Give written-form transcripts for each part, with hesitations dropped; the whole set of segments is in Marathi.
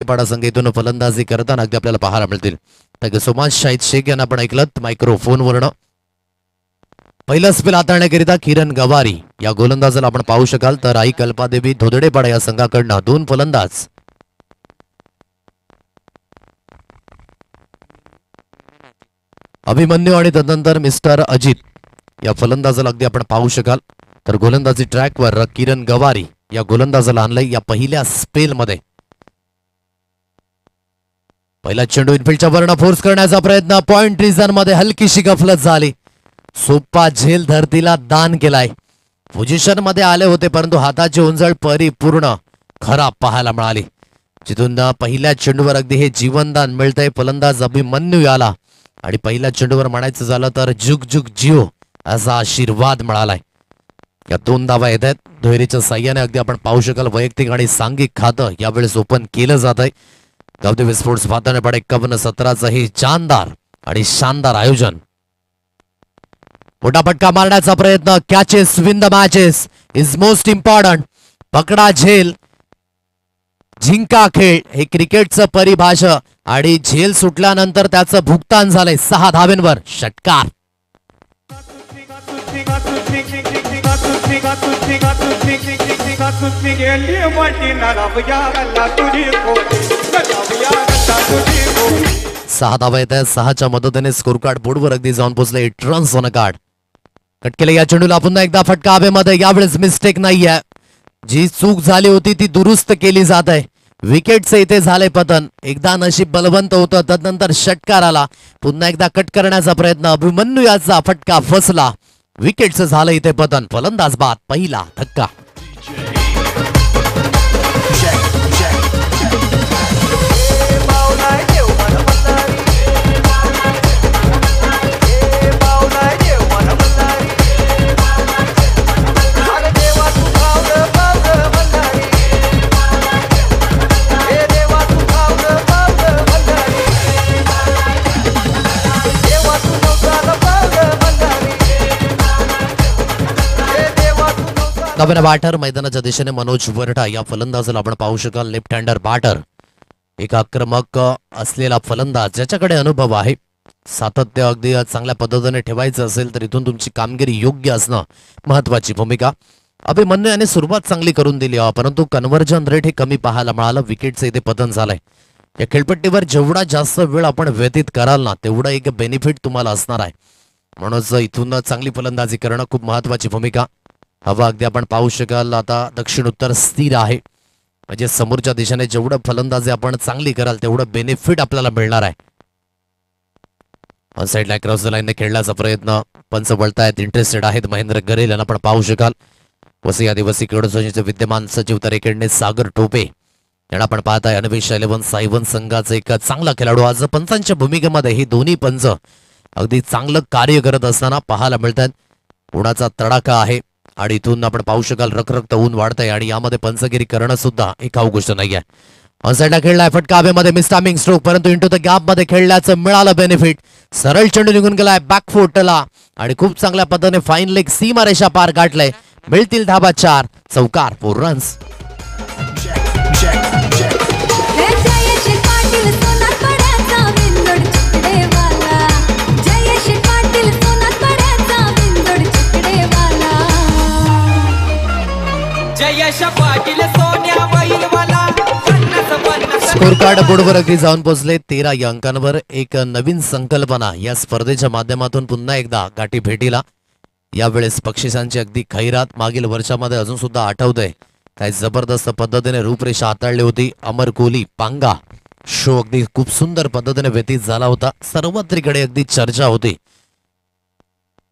पाडा संघातून फलंदाजी करताना अगदी आपल्याला पाहायला मिळतील. सोमाज शाहिद शेख यांना आपण ऐकलं मायक्रोफोनवरनं. पहिलं स्पेल हाताळण्याकरिता किरण गवारी या गोलंदाजाला आपण पाहू शकाल. तर आई कल्पादेवी धोदडेपाडा या संघाकडनं 2 फलंदाज. अभिमन्यू आणि तदनंतर मिस्टर अजित या फलंदाजाला अगदी आपण पाहू शकाल. तर गोलंदाजी ट्रॅकवर किरण गवारी या गोलंदाजाला आणलंय या पहिल्या स्पेलमध्ये. पहिला चेंडू इनफिल्डच्या वरनं फोर्स करण्याचा प्रयत्न. पॉइंट रिझन मध्ये हलकीशी गफलत झाली. सोप्पा झेल धरतीला दान केलाय. पोझिशन मध्ये आले होते परंतु हाताची उंजळ परिपूर्ण खराब पाहायला मिळाली. जिथून पहिल्या चेंडूवर अगदी हे जीवनदान मिळतंय फलंदाज अभिमन्यू याला. आणि पहिल्या चेंडूवर म्हणायचं झालं तर जुग जुग जिओ असा आशीर्वाद मिळालाय. या 2 धावा येत आहेत. दुहेरीच्या साह्याने अगदी आपण पाहू शकाल वैयक्तिक आणि सांघिक खातं यावेळेस ओपन केलं जात आहे. गावदेवी स्पोर्ट्स भातानेपाडा 51-17चं हे जानदार आणि शानदार आयोजन. मोठा फटका मारण्याचा प्रयत्न. Catches win the matches is most important. पकडा झेल जिंका खेळ हे क्रिकेटचं परिभाषा. आणि झेल सुटल्यानंतर त्याचं भुगतान झालंय 6 धावेंवर. षटकार. सहा धावा येत आहेत. 6च्या मदतीने स्कोर कार्ड बोर्डवर अगदी जाऊन पोहोचले. 8 runs on a card. Cut केले या चेंडूला पुन्हा एकदा फटका हवेमध्ये. यावेळेस मिस्टेक नाहीये. जी चूक झाली होती ती दुरुस्त केली जात आहे. विकेटचं इथे झाले पतन. एकदा नशीब बलवंत होतं तदनंतर षटकार आला. पुन्हा एकदा कट करण्याचा प्रयत्न. अभिमन्यू याचा फटका फसला. विकेटचं झालं इथे पतन. फलंदाज बाद. पहिला धक्का. नवीन बॅटर मैदानाच्या दिशेने मनोज वरठा या फलंदाजाला आपण पाहू शकाल. Left hander batter. एक आक्रमक असलेला फलंदाज ज्याच्याकडे अनुभव आहे. सातत्य अगदी चांगल्या पद्धतीने ठेवायचं असेल तर इथून तुमची कामगिरी योग्य असणं महत्वाची भूमिका. अभिमन्यू याने सुरुवात चांगली करून दिली परंतु कन्व्हर्जन रेट हे कमी पाहायला मिळालं. विकेटचं इथे पतन झालंय. या खेळपट्टीवर जेवढा जास्त वेळ आपण व्यतीत कराल ना तेवढं एक बेनिफिट तुम्हाला असणार आहे. म्हणूनच इथून चांगली फलंदाजी करणं खूप महत्वाची भूमिका. हवा अगदी आपण पाहू शकाल आता दक्षिण उत्तर स्थिर आहे. म्हणजे समोरच्या दिशेने जेवढं फलंदाजी आपण चांगली कराल तेवढं बेनिफिट आपल्याला मिळणार आहे. ऑन साइड क्रॉस द लाईनने खेळण्याचा प्रयत्न. पंच वळतायत. इंटरेस्टेड आहेत महेंद्र गरेल यांना आपण पाहू शकाल. वसई आदिवासी क्रीडा संघाचे विद्यमान सचिव तरेखेडने सागर टोपे यांना आपण पाहताय. अन्वेष 11 सायवन संघाचा एक चांगला खेळाडू. आज पंचांच्या भूमिकेमध्ये हे दोन्ही पंच अगदी चांगलं कार्य करत असताना पाहायला मिळतात. उन्हाचा तडाखा आहे आणि इथून आपण पाहू शकाल रखरखत ऊन वाढतंय आणि यामध्ये पंचगिरी करणं सुद्धा एक गोष्ट नाहीये. ऑन साइडला खेळलाय. फटका हवेमध्ये. मिस टायमिंग स्ट्रोक परंतु इंटू द गॅप मध्ये खेळल्याचं मिळालं बेनिफिट. सरळ चेंडू निघून गेलाय बॅकफुटला आणि खूप चांगल्या पद्धतीने फाईन लेग सीमारेषा पार गाठलंय. मिळतील धाबा 4. चौकार 4 रन्स. स्कोर कार्ड बोर्डवर अगदी जाऊन पोहोचले. 13 या अंकांवर. एक नवीन संकल्पना या स्पर्धेच्या माध्यमातून पुन्हा एकदा गाठी भेटीला. यावेळेस बक्षिसांची अगदी खैरात मागील वर्षामध्ये अजून सुद्धा आठवतंय. काय जबरदस्त पद्धतीने रूपरेषा हाताळली होती. अमर कोहली पांगा शो अगदी खूप सुंदर पद्धतीने व्यतीत झाला होता. सर्वत्रीकडे अगदी चर्चा होती.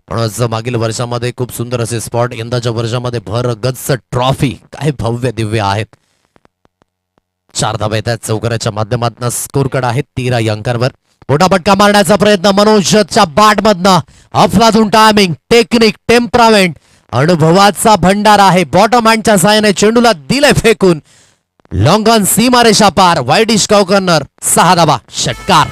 म्हणूनच मागील वर्षामध्ये खूप सुंदर असे स्पॉट. यंदाच्या वर्षामध्ये भर गच्च ट्रॉफी काय भव्य दिव्य आहेत. 4 धावा येतात. चौकाराच्या माध्यमातून स्कोर कार्ड आहेत 13 या अंकांवर. मोठा फटका मारण्याचा प्रयत्न. मनोजच्या बॅट मधनं अफलातून टायमिंग टेक्निक टेम्परामेंट अनुभवाचा भंडार आहे. बॉटम हँडच्या साहाय्याने चेंडूला दिले फेकून. लॉंग ऑन सीमारेषा पार. Widish corner. 6 धावा. षटकार.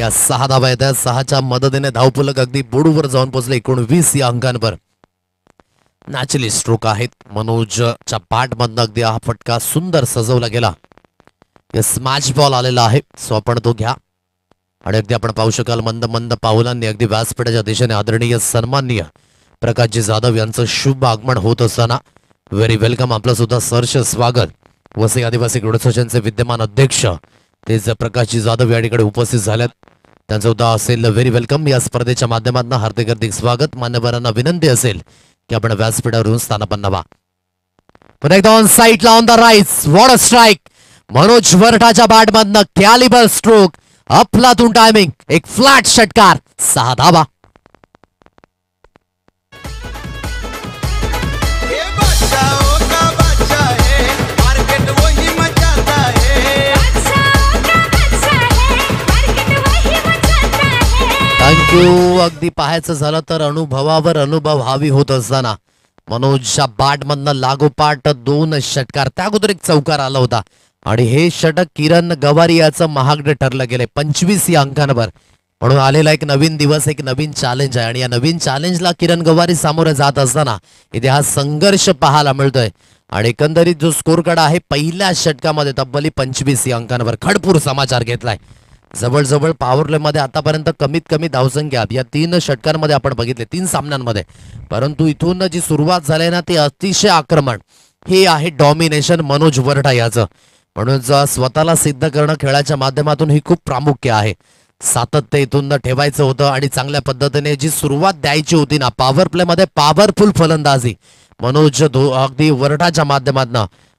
या 6 धावा आहेत. 6च्या मदतीने धावफलक अगदी बोर्डवर जाऊन पोहोचले 19 या अंकांवर. नॅचरली स्ट्रोक आहेत. मनोजच्या बॅटमधनं अगदी हा फटका सुंदर सजवला गेला. स्मॅच बॉल आलेला आहे, सो आपण तो घ्या. आणि अगदी आपण पाहू शकाल मंद मंद पावलांनी अगदी व्यासपीठाच्या दिशेने आदरणीय सन्माननीय प्रकाशजी जाधव यांचं शुभ आगमन होत असताना व्हेरी वेलकम, आपलं सुद्धा सहर्ष स्वागत. वसई आदिवासी क्रीडा संघाचे विद्यमान अध्यक्ष तेच प्रकाशजी जाधव या ठिकाणी उपस्थित झाल्यात. त्यांचं सुद्धा असेल व्हेरी वेलकम. या स्पर्धेच्या माध्यमातून हार्दिक हार्दिक स्वागत. मान्यवरांना विनंती असेल की आपण व्यासपीठावरून स्थानापन्न व्हा. पुन्हा एकदा ऑन साईडला on the right, what a strike. Manoj वरठाच्या बॅटमधनं कॅलिबर स्ट्रोक, अफलातून टायमिंग, एक फ्लॅट षटकार, 6 धावा. थँक्यू. अगदी पाहायचं झालं तर अनुभवावर अनुभव हावी होत असताना मनोजच्या बॅटमधनं लागोपाठ 2 षटकार, त्या अगोदर एक चौकार आला होता आणि हे षटक किरण गवारी याचं महागडे ठरलं गेले 25 या अंकांवर. म्हणून आलेला एक नवीन दिवस, एक नवीन चॅलेंज आहे आणि या नवीन चॅलेंजला किरण गवारी सामोरे जात असताना इथे हा संघर्ष पाहायला मिळतोय. आणि एकंदरीत जो स्कोर कार्ड आहे पहिल्या षटकामध्ये तब्बल 25 या अंकांवर खडपूर समाचार घेतलाय. जवळजवळ पॉवर मध्ये आतापर्यंत कमीत कमी धावसंख्या या 3 षटकांमध्ये आपण बघितले, 3 सामन्यांमध्ये. परंतु इथून जी सुरुवात झाली ना ती अतिशय आक्रमण, हे आहे डॉमिनेशन मनोज वरठा याचं. म्हणून स्वतःला सिद्ध करणं खेळाच्या माध्यमातून ही खूप प्रामुख्य आहे. सातत्य इथून ठेवायचं होतं आणि चांगल्या पद्धतीने जी सुरुवात द्यायची होती ना पॉवर प्ले मध्ये, पॉवरफुल फलंदाजी मनोज अगदी वरठाच्या माध्यमातून,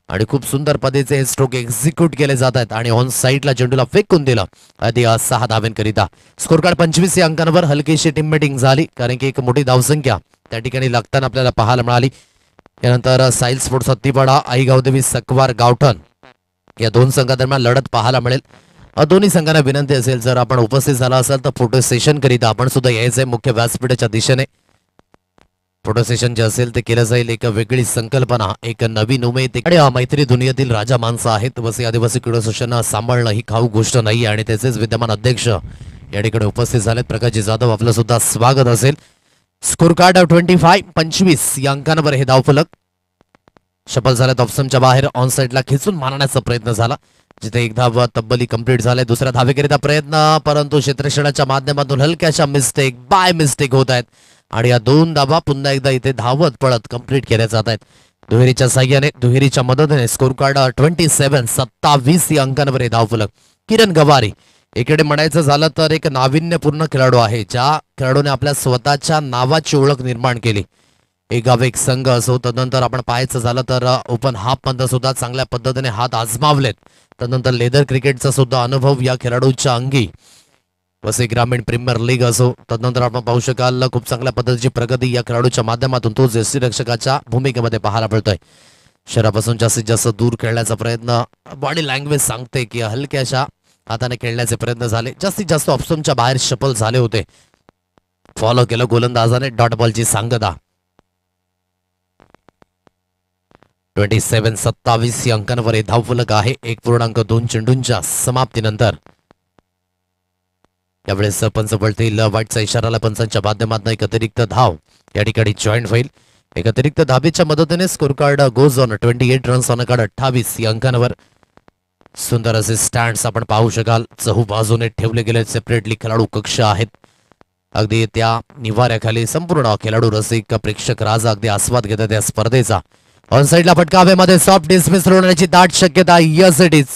आणि खूप सुंदर पद्धतीचे हे स्ट्रोक एक्झिक्यूट केले जात आहेत. आणि ऑन साईडला चेंडूला फेकून दिलं आधी 6 धावांकरिता. स्कोर कार्ड 25 या अंकांवर हलकीशी टीम मीटिंग झाली, कारण की एक मोठी धावसंख्या त्या ठिकाणी लागताना आपल्याला पाहायला मिळाली. यानंतर साईल स्पोर्ट्स हत्तीपाडा, आई गावदेवी सकवार गावठण या 2 संघादरम्यान लढत पाहायला मिळेल. दोन्ही संघांना विनंती असेल जर आपण उपस्थित झाला असाल तर फोटो सेशन करिता आपण सुद्धा यायचंय मुख्य व्यासपीठाच्या दिशेने. फोटो सेशन जे असेल ते केलं जाईल. एक वेगळी संकल्पना, एक नवीन उमेद आणि मैत्री दुनियेतील राजा माणसं आहेत. वसई आदिवासी क्रीडा संघांना सांभाळणं ही खाऊ गोष्ट नाही आणि त्याचेच विद्यमान अध्यक्ष या ठिकाणी उपस्थित झालेत. प्रकाशजी जाधव, आपलं सुद्धा स्वागत असेल. स्कोर कार्ड 25 या अंकांवर हे धावफलक शफल झाल्यात. ऑप्शनच्या बाहेर ऑन साईडला खिचून मारण्याचा प्रयत्न झाला, जिथे एक धाव तब्बली कंप्लीट झालाय. दुसऱ्या धावेकरिता प्रयत्न, परंतु क्षेत्ररक्षणाच्या माध्यमातून हलक्याशा मिस्टेक, बाय मिस्टेक होत आहेत आणि या 2 धावा पुन्हा एकदा इथे धावत पळत कंप्लीट केल्या जात आहेत दुहेरीच्या साह्याने, दुहेरीच्या मदतीने. स्कोर कार्ड 27 या अंकांवर हे धावफलक. किरण गवारी इकडे म्हणायचं झालं तर एक नाविन्यपूर्ण खेळाडू आहे, ज्या खेळाडूने आपल्या स्वतःच्या नावाची ओळख निर्माण केली. एक गाव एक संघ असो, तदनंतर आपण पाहायचं झालं तर ओपन हाफ मध्ये सुद्धा चांगल्या पद्धतीने हात आजमावलेत. तदनंतर लेदर क्रिकेटचा सुद्धा अनुभव या खेळाडूच्या अंगी. वसई ग्रामीण प्रीमियर लीग असो, तदनंतर आपण पाहू शकाल खूप चांगल्या पद्धतीची प्रगती या खेळाडूच्या माध्यमातून तो यष्टीरक्षकाच्या भूमिकेमध्ये पाहायला मिळतोय. शहरापासून जास्तीत जास्त दूर खेळण्याचा प्रयत्न, बॉडी लँग्वेज सांगते की हलक्याशा हाताने खेळण्याचे प्रयत्न झाले. जास्तीत जास्त ऑप्शनच्या बाहेर शफल झाले होते. फॉलो केलं गोलंदाजाने, डॉट बॉलची सांगता. 27 या अंकांवर हे धावफलक आहे 1.2 चेंडूंच्या समाप्तीनंतर. यावेळेस पंच पळतील, वाईटचा इशाराला पंचांच्या माध्यमातून एक अतिरिक्त धाव या ठिकाणी जॉईंट होईल. एक अतिरिक्त धावेच्या मदतीने score card goes on 28 runs on card 28 या अंकांवर. सुंदर असे स्टँड्स आपण पाहू शकाल, चहू बाजूने ठेवले गेले सेपरेटली खेळाडू कक्ष आहेत. अगदी त्या निवाऱ्याखाली संपूर्ण खेळाडू रसिक प्रेक्षक राजा अगदी आस्वाद घेतात या स्पर्धेचा. ऑन साईडला फटकाव्यामध्ये सॉफ्ट डिसमिस होण्याची दाट शक्यता. Yes it is.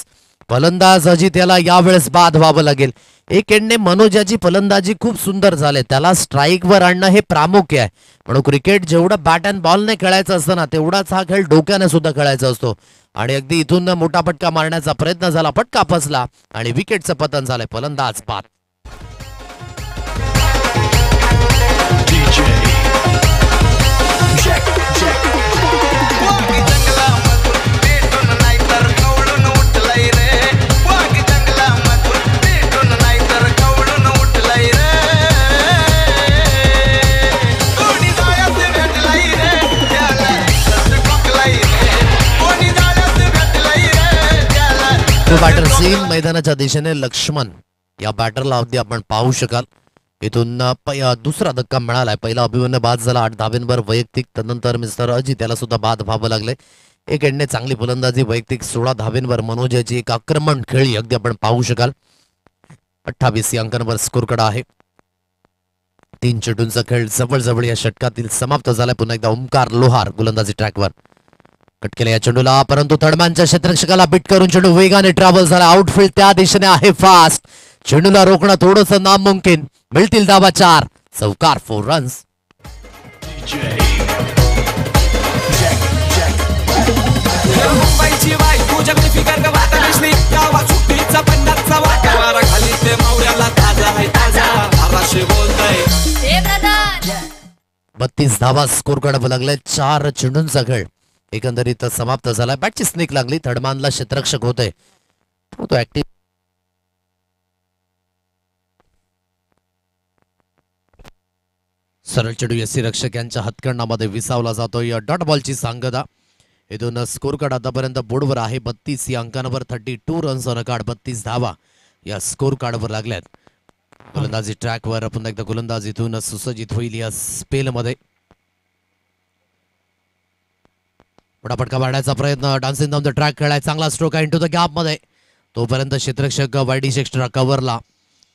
फलंदाज अजित याला यावेळेस बाद व्हावं लागेल. एक एंडने मनोजाची फलंदाजी खूप सुंदर झाले, त्याला स्ट्राईक वर आणणं हे प्रामुख्य आहे. म्हणून क्रिकेट जेवढं बॅट अँड बॉलने खेळायचं असतं ना, तेवढाच हा खेळ डोक्याने सुद्धा खेळायचा असतो. आणि अगदी इथून मोठा फटका मारण्याचा प्रयत्न झाला, फटका फसला आणि विकेटचं पतन झालंय. फलंदाज बाद. बॅटर सीन मैदानाच्या दिशेने लक्ष्मण या बॅटरला अगदी आपण पाहू शकाल. इथून दुसरा धक्का मिळालाय. पहिला अभिमन्यू बाद झाला 8 धाब्यांवर वैयक्तिक. त्यानंतर मिस्टर अजित याला सुद्धा बाद व्हावं लागले. एक एंडने चांगली फलंदाजी वैयक्तिक 16 धाब्यांवर. मनोज याची एक आक्रमण खेळी अगदी आपण पाहू शकाल. 28 या अंकांवर स्कोर कडा आहे. 3 चेंडूंचा खेळ जवळजवळ या षटकातील समाप्त झालाय. पुन्हा एकदा ओमकार लोहार गोलंदाजी ट्रॅकवर. कट केला या चेंडूला, परंतु थर्डमॅनच्या क्षेत्ररक्षकाला बिट करून चेंडू वेगाने ट्रॅव्हल झाला. आउटफील्ड त्या दिशेने आहे फास्ट. चेंडूला रोखणं थोडंसं नामुमकिन. मिळतील धावा 4. चौकार 4 रन्स. बत्तीस धावा स्कोर काढावं लागले. 4 चेंडूंचा खेळ एकंदरीत समाप्त झाला. बॅटची स्निक लागली. थर्डमॅनला क्षेत्ररक्षक होते तो ऍक्टिव्ह. सरळ चेंडू एसी रक्षक यांच्या हातकंडामध्ये विसावला जातोय. डॉट बॉलची सांगता. इथून स्कोर कार्ड आतापर्यंत बोर्डवर आहे 32 या अंकांवर. 32 रन्स ऑन कार्ड. 32 धावा या स्कोर कार्डवर लागल्यात. गोलंदाजी ट्रॅकवर पुन्हा एकदा गोलंदाज इथून सुसज्जित होईल या स्पेलमध्ये. फटाफटका मारण्याचा प्रयत्न. डान्सिंग डाऊन द ट्रॅक खेळाय. चांगला स्ट्रोक आहे इनटू द गॅप मध्ये. तोपर्यंत क्षेत्ररक्षक वायडीश एक्स्ट्रा कव्हरला.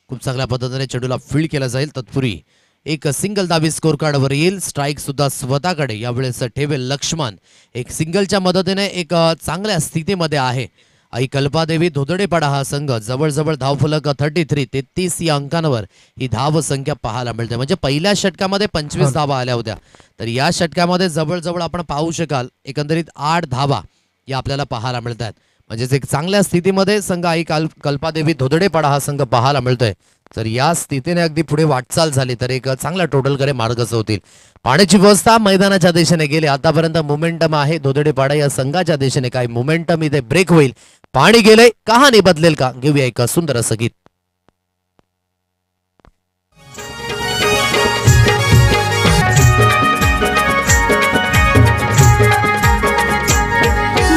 खूप चांगल्या पद्धतीने चेंडूला फील्ड केला जाईल. तत्पूर्वी एक सिंगल दाबी स्कोर कार्डवर येईल. स्ट्राईक सुद्धा स्वतःकडे यावेळेस ठेवेल लक्ष्मण. एक सिंगलच्या मदतीने एक चांगल्या स्थितीमध्ये आहे. आई कल्पादेवी धोदडेपाडा हा संघ. जवळजवळ धावफलक 33 या अंकांवर ही धाव संख्या पाहायला मिळते. म्हणजे पहिल्या षटकामध्ये 25 धावा आल्या होत्या, तर या षटकामध्ये जवळजवळ आपण पाहू शकाल एकंदरीत 8 धावा या आपल्याला पाहायला मिळतात. म्हणजेच एक चांगल्या स्थितीमध्ये संघ आई कल्पादेवी धोदडेपाडा हा संघ पाहायला मिळतोय. जर या स्थितीने अगदी पुढे वाटचाल झाली तर एक चांगल्या टोटलकडे मार्गच होतील. पाण्याची व्यवस्था मैदानाच्या दिशेने गेली. आतापर्यंत मोमेंटम आहे धोदडेपाडा या संघाच्या दिशेने. काही मोमेंटम इथे ब्रेक होईल. पाणी गेले, कहाणी बदलेल का? घेऊया एक सुंदर असं गीत.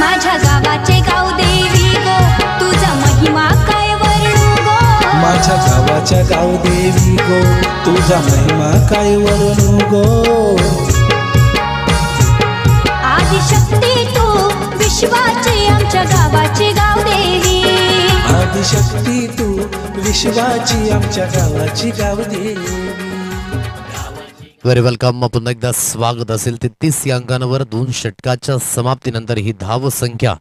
माझ्या गावाचे गाव देवी गो, तुझा महिमा काय वर्णू गो. माझ्या गावाच्या गाव देवी गो, तुझा महिमा काय वर्णू गो. आदिशक्ती तू विश्वाची, आमच्या गावाची गाव देवी. आदिशक्ती तू विश्वाची, आमच्या गावाची गाव देवी. Very welcome. पुन्हा एकदा स्वागत असेल. 33 या अंकांवर 2 षटकाच्या समाप्तीनंतर ही धाव संख्या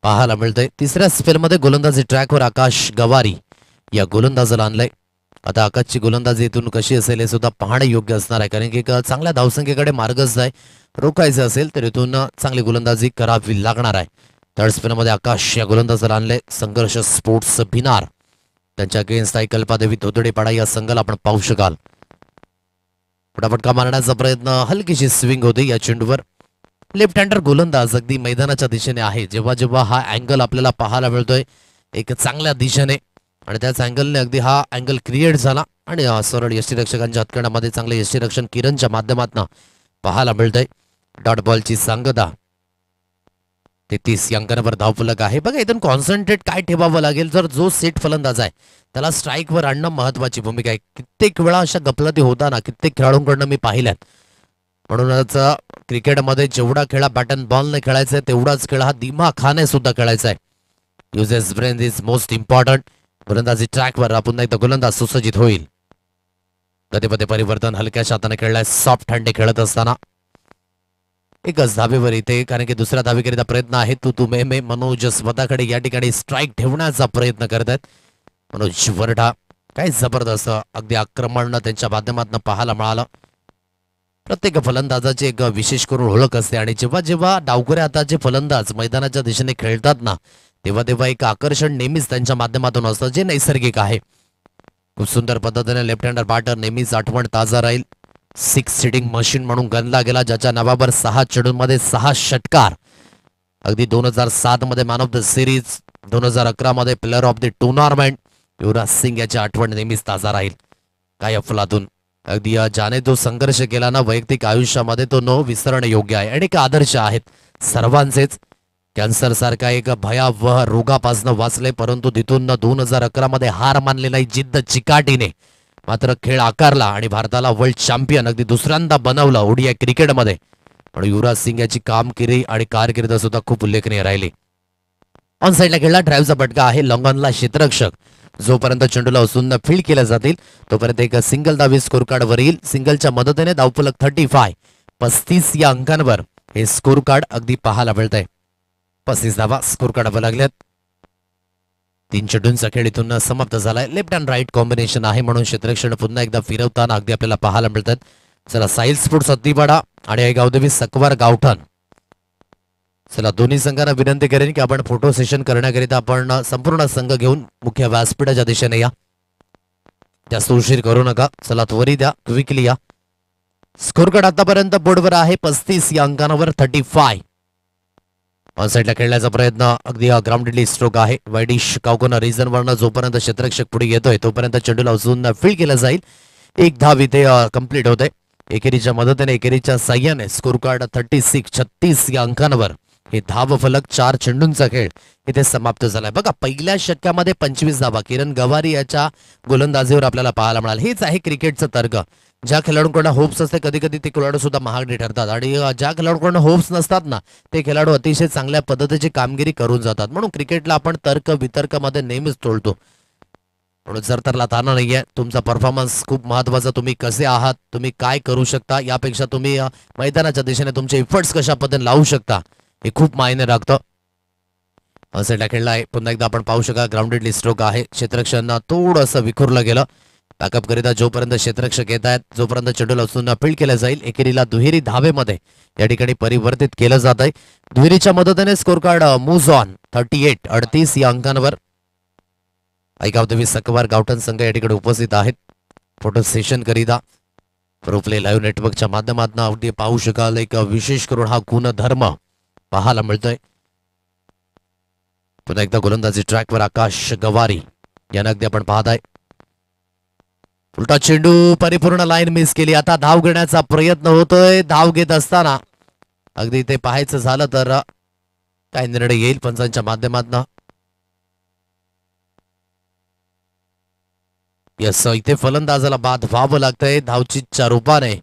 पाहायला मिळते. तिसऱ्या स्पेलमध्ये गोलंदाजी ट्रॅकवर आकाश गवारी या गोलंदाजाला आणलंय. आता आकाशची गोलंदाजी इथून कशी असेल हे सुद्धा पाहणे योग्य असणार आहे, कारण की एक चांगल्या धावसंख्येकडे मार्गच आहे. रोखायचं असेल तर इथून चांगली गोलंदाजी करावी लागणार आहे. थर्ड स्पेलमध्ये आकाश या गोलंदाजाला आणले. संघर्ष स्पोर्ट्स भिनार त्यांच्या अगेन्स्ट आई कल्पादेवी धोदडेपाडा या संघाला आपण पाहू शकाल. फटाफटका मारण्याचा प्रयत्न. हलकीशी स्विंग होते या चेंडूवर. लेफ्ट हँडर गोलंदाज अगदी मैदानाच्या दिशेने आहे. जेव्हा जेव्हा हा अँगल आपल्याला पाहायला मिळतोय एक चांगल्या दिशेने, आणि त्याच अँगलने अगदी हा अँगल क्रिएट झाला आणि सरळ यष्टीरक्षकांच्या हातकंडामध्ये चांगले यष्टीरक्षण किरणच्या माध्यमातून पाहायला मिळतंय. डॉट बॉलची सांगता. 33 या अंकांवर धावफलक आहे. बघा इथून कॉन्सन्ट्रेट काय ठेवावं लागेल. जर जो सेट फलंदाज आहे त्याला स्ट्राईकवर आणणं महत्वाची भूमिका आहे. कित्येक वेळा अशा गफलती होताना कित्येक खेळाडूंकडनं मी पाहिल्यात. म्हणूनच क्रिकेटमध्ये जेवढा खेळा बॅट अँड बॉलने खेळायचा आहे तेवढाच खेळ हा दिमाखाने सुद्धा खेळायचा आहे. Uses brain is most important. गोलंदाजी ट्रॅकवर पुन्हा एकदा गोलंदाज सुसज्जित होईल. गतीमध्ये परिवर्तन. हलक्याच्या हाताने खेळलाय. सॉफ्ट हँडे खेळत असताना एकच धाबेवर इथे, कारण की दुसऱ्या धाबेकरिता प्रयत्न आहे. तू मे मनोज स्वतःकडे या ठिकाणी स्ट्राईक ठेवण्याचा प्रयत्न करत आहेत. मनोज वरठा काय जबरदस्त अगदी आक्रमण त्यांच्या माध्यमातून पाहायला मिळालं. प्रत्येक फलंदाजाची एक विशेष करून ओळख असते, आणि जेव्हा जेव्हा डावखुऱ्या हाताचे फलंदाज मैदानाच्या दिशेने खेळतात ना तेव्हा तेव्हा एक आकर्षण नेहमीच त्यांच्या माध्यमातून असतं, जे नैसर्गिक आहे. खूप सुंदर पद्धतीने लेफ्ट हँडर बॅटर नेहमीच आठवण ताजा राहील. 6 सिटिंग मशीन म्हणून गणला गेला, ज्याच्या नावावर 6 चेंडूंमध्ये 6 षटकार. अगदी 2007 मध्ये मॅन ऑफ द सिरीज, 2011 मध्ये player of the tournament Yuvraj Singh याची आठवण नेहमीच ताजा राहील. काय अफलातून अगदी ज्याने तो संघर्ष केला ना वैयक्तिक आयुष्यामध्ये तो न विसरणे योग्य आहे. आणि एक आदर्श आहेत सर्वांचेच. कॅन्सर सारखा एक भयावह रोगापासून वाचले, परंतु तिथून 2011 मध्ये हार मानली नाही. जिद्द चिकाटीने मात्र खेळ आकारला आणि भारताला वर्ल्ड चॅम्पियन अगदी दुसऱ्यांदा बनवलं ओडीआय क्रिकेटमध्ये. पण युवराज सिंग याची कामगिरी आणि कारकीर्द सुद्धा खूप उल्लेखनीय राहिली. ऑन साईडला खेळला, ड्राईव्हचा फटका आहे, लॉंगॉनला क्षेत्ररक्षक. जोपर्यंत चेंडूला उचलून फील्ड केल्या जातील तोपर्यंत एक सिंगल धावी स्कोर कार्डवर येईल. सिंगलच्या मदतीने धावफलक 35 या अंकांवर हे स्कोर कार्ड अगदी पाहायला मिळतंय. 35 धावा स्कोर कार्डवर लागल्यात. 3 चेंडूंचा खेळ इथून समाप्त झालाय. लेफ्ट अँड राईट कॉम्बिनेशन आहे म्हणून क्षेत्ररक्षण पुन्हा एकदा फिरवताना अगदी आपल्याला पाहायला मिळतात. चला, साहिल स्पोर्ट्स हत्तीपाडा आणि गावदेवी सकवार गावठण. चला, दोन्ही संघांना विनंती करेन की आपण फोटो सेशन करण्याकरिता आपण संपूर्ण संघ घेऊन मुख्य व्यासपीठाच्या दिशेने या. जास्त उशीर करू नका. चला, त्वरित या, क्विकली या. स्कोर कार्ड आतापर्यंत बोर्डवर आहे 35 या अंकांवर 35. ऑन साईडला खेळण्याचा प्रयत्न अगदी ग्राउंडेडली स्ट्रोक आहे. वाईडिश कावकोना रिझन वरनं जोपर्यंत क्षेत्ररक्षक पुढे येतोय तोपर्यंत चेंडूला उचलून फील्ड केलं जाईल. एक धाव इथे कंप्लीट होते. एकेरीच्या मदतीने, एकेरीच्या साह्याने स्कोर कार्ड 36 या अंकांवर हे धाव फलक 4 चेंडूंचा खेळ इथे समाप्त झालाय. बघा, पहिल्या षटकामध्ये 25 धावा किरण गवारी याच्या गोलंदाजीवर आपल्याला पाहायला मिळाल. हेच आहे क्रिकेटचं तर्क. ज्या खेळाडूंकडून होप्स असते कधी कधी ते खेळाडू सुद्धा महागडे ठरतात आणि ज्या खेळाडूंकडून होप्स नसतात ना ते खेळाडू अतिशय चांगल्या पद्धतीची कामगिरी करून जातात. म्हणून क्रिकेटला आपण तर्क वितर्कामध्ये नेहमीच तोडतो. म्हणून जर तरला ताना नाहीये. तुमचा परफॉर्मन्स खूप महत्वाचा. तुम्ही कसे आहात, तुम्ही काय करू शकता, यापेक्षा तुम्ही मैदानाच्या दिशेने तुमचे इफर्ट्स कशा पद्धतीने लावू शकता हे खूप मायने राखतं. साईडला खेळला आहे. पुन्हा एकदा आपण पाहू शका, ग्राउंडेडली स्ट्रोक आहे. क्षेत्ररक्षण थोडंसं विखुरलं गेलं. बॅकअप करिता जोपर्यंत क्षेत्ररक्षक येत आहेत जोपर्यंत चेंडूला उचलून फील्ड केलं जाईल. एकेरीला दुहेरी धावेमध्ये या ठिकाणी परिवर्तित केलं जात आहे. दुहेरीच्या मदतीने स्कोर कार्ड मूव्ह ऑन 38 या अंकांवर. गावदेवी सकवार गावठण संघ या ठिकाणी उपस्थित आहेत फोटो सेशन करिता. प्रोप्ले लाईव्ह नेटवर्कच्या माध्यमातून अगदी पाहू शकाल. एक विशेष करून हा गुणधर्म पाहायला मिळतोय. पुन्हा एकदा गोलंदाजी ट्रॅकवर आकाश गवारी यांना अगदी आपण पाहत आहे. उलटा चेंडू परिपूर्ण लाईन मिस केली. आता धाव घेण्याचा प्रयत्न होतोय. धाव घेत असताना अगदी ते पाहायचं झालं तर काय निर्णय येईल पंचांच्या माध्यमातून. यस, इथे फलंदाजाला बाद व्हावं लागतंय धावचीच्या रूपाने.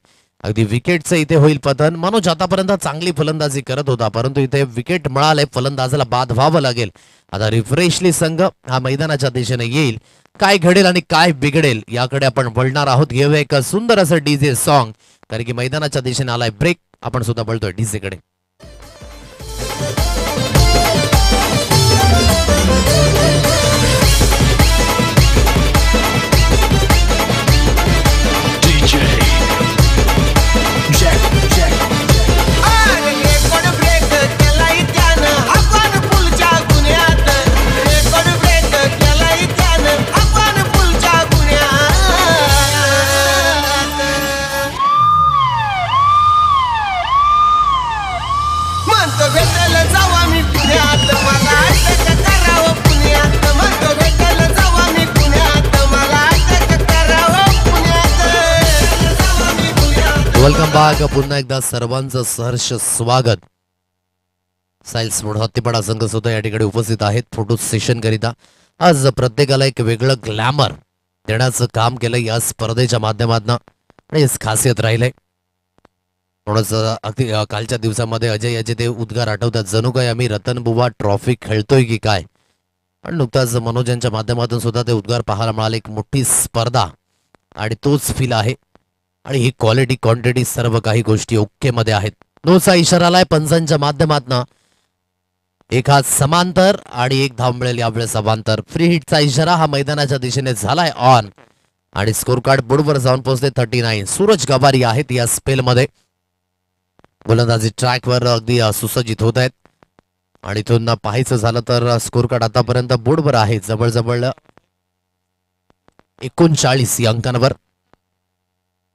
अगदी विकेटचं इथे होईल पतन. मनोज आतापर्यंत चांगली फलंदाजी करत होता परंतु इथे विकेट मिळाले. फलंदाजाला बाद व्हावं लागेल. आता रिफ्रेशली संघ हा मैदानाच्या दिशेने येईल. काय घडेल आणि काय बिघडेल याकडे आपण वळणार आहोत. घेऊया एक सुंदर असं डीजे सॉन्ग, कारण की मैदानाच्या दिशेने आलाय ब्रेक. आपण सुद्धा वळतोय डीजे कडे. Welcome back. पुन्हा एकदा सर्वांचं सहर्ष स्वागत. साहिल स्पोर्ट्स हत्तीपाडा संघ सुद्धा या ठिकाणी उपस्थित आहेत फोटो सेशन करिता. आज प्रत्येकाला एक वेगळं ग्लॅमर देण्याचं काम केलं या स्पर्धेच्या माध्यमातून आणि खासियत राहिलंय. म्हणूनच अगदी कालच्या दिवसामध्ये अजय याचे ते उद्गार आठवतात, जणू काय आम्ही रतनबुवा ट्रॉफी खेळतोय की काय. आणि नुकताच मनोज यांच्या माध्यमातून सुद्धा ते उद्गार पाहायला मिळाले. एक मोठी स्पर्धा आणि तोच फील आहे आणि ही क्वालिटी क्वांटिटी सर्व काही गोष्टी ओके मध्ये आहेत. नोचा इशारा आलाय पंचांच्या माध्यमातून. एक हात समांतर आणि एक धाव मिळेल यावेळेस अवांतर. फ्री हिटचा इशारा हा मैदानाच्या दिशेने झालाय ऑन आणि स्कोर कार्ड बोर्डवर जाऊन पोहोचले 39. सूरज गवारी आहेत या स्पेल मध्ये. गोलंदाजी ट्रॅकवर अगदी सुसज्जित होत आहेत आणि इथून पाहायचं झालं तर स्कोर कार्ड आतापर्यंत बोर्डवर आहे जवळजवळ 39 या अंकांवर.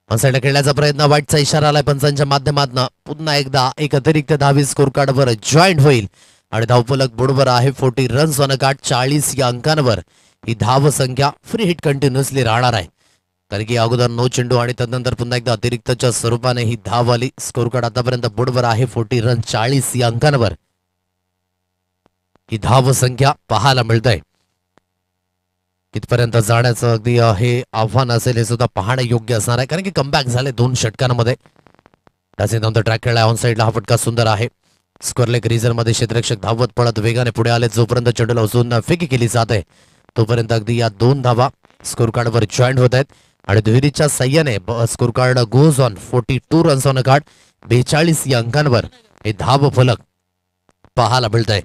साईडला खेळण्याचा प्रयत्न, वाईटचा इशारा आलाय पंचांच्या माध्यमातून. पुन्हा एकदा एक अतिरिक्त धावी स्कोर कार्डवर जॉईंट होईल आणि धावफलक बोर्डवर आहे 40 रन्स ऑन अ कार्ड. 40 या अंकांवर ही धाव संख्या. फ्री हिट कंटिन्युअसली राहणार आहे कारण की अगोदर 9 चेंडू आणि तदनंतर पुन्हा एकदा अतिरिक्तच्या स्वरूपाने ही धाव आली. स्कोर कार्ड आतापर्यंत बोर्डवर आहे 40 रन 40 या अंकांवर. ही धाव संख्या पाहायला मिळतंय. कितपर्यंत जाण्याचं अगदी हे आव्हान असेल हे सुद्धा पाहणं योग्य असणार आहे, कारण की कमबॅक झाले 2 षटकांमध्ये. त्याचे ट्रॅक खेळला ऑन साईडला, हा फटका सुंदर आहे. स्क्वेअरलेग रिझन मध्ये क्षेत्ररक्षक धावत पळत वेगाने पुढे आले. जोपर्यंत चेंडूला उचलून फेकी केली जाते तोपर्यंत अगदी या 2 धावा स्कोर कार्डवर जॉईंट होत आहेत आणि दुहेरीच्या साह्याने score card goes on 42 runs on a card. 42 या अंकांवर हे धाव फलक पाहायला मिळत आहे.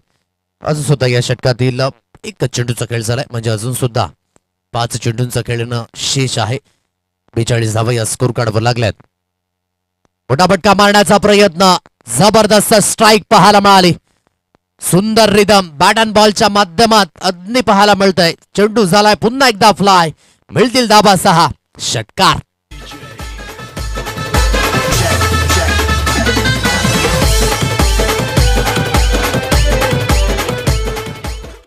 अजून सुद्धा या षटकातील एक चेंडूचा खेळ झालाय, म्हणजे अजून सुद्धा 5 चेंडूंचा खेळणं शेष आहे. 42 धावा या स्कोर कार्डवर लागल्यात. मोठा फटका मारण्याचा प्रयत्न, जबरदस्त स्ट्राईक पाहायला मिळाली. सुंदर रिदम बॅट अँड बॉलच्या माध्यमात अग्नी पाहायला मिळतंय. चेंडू झालाय पुन्हा एकदा फ्लाय. मिळतील धाबा 6. षटकार.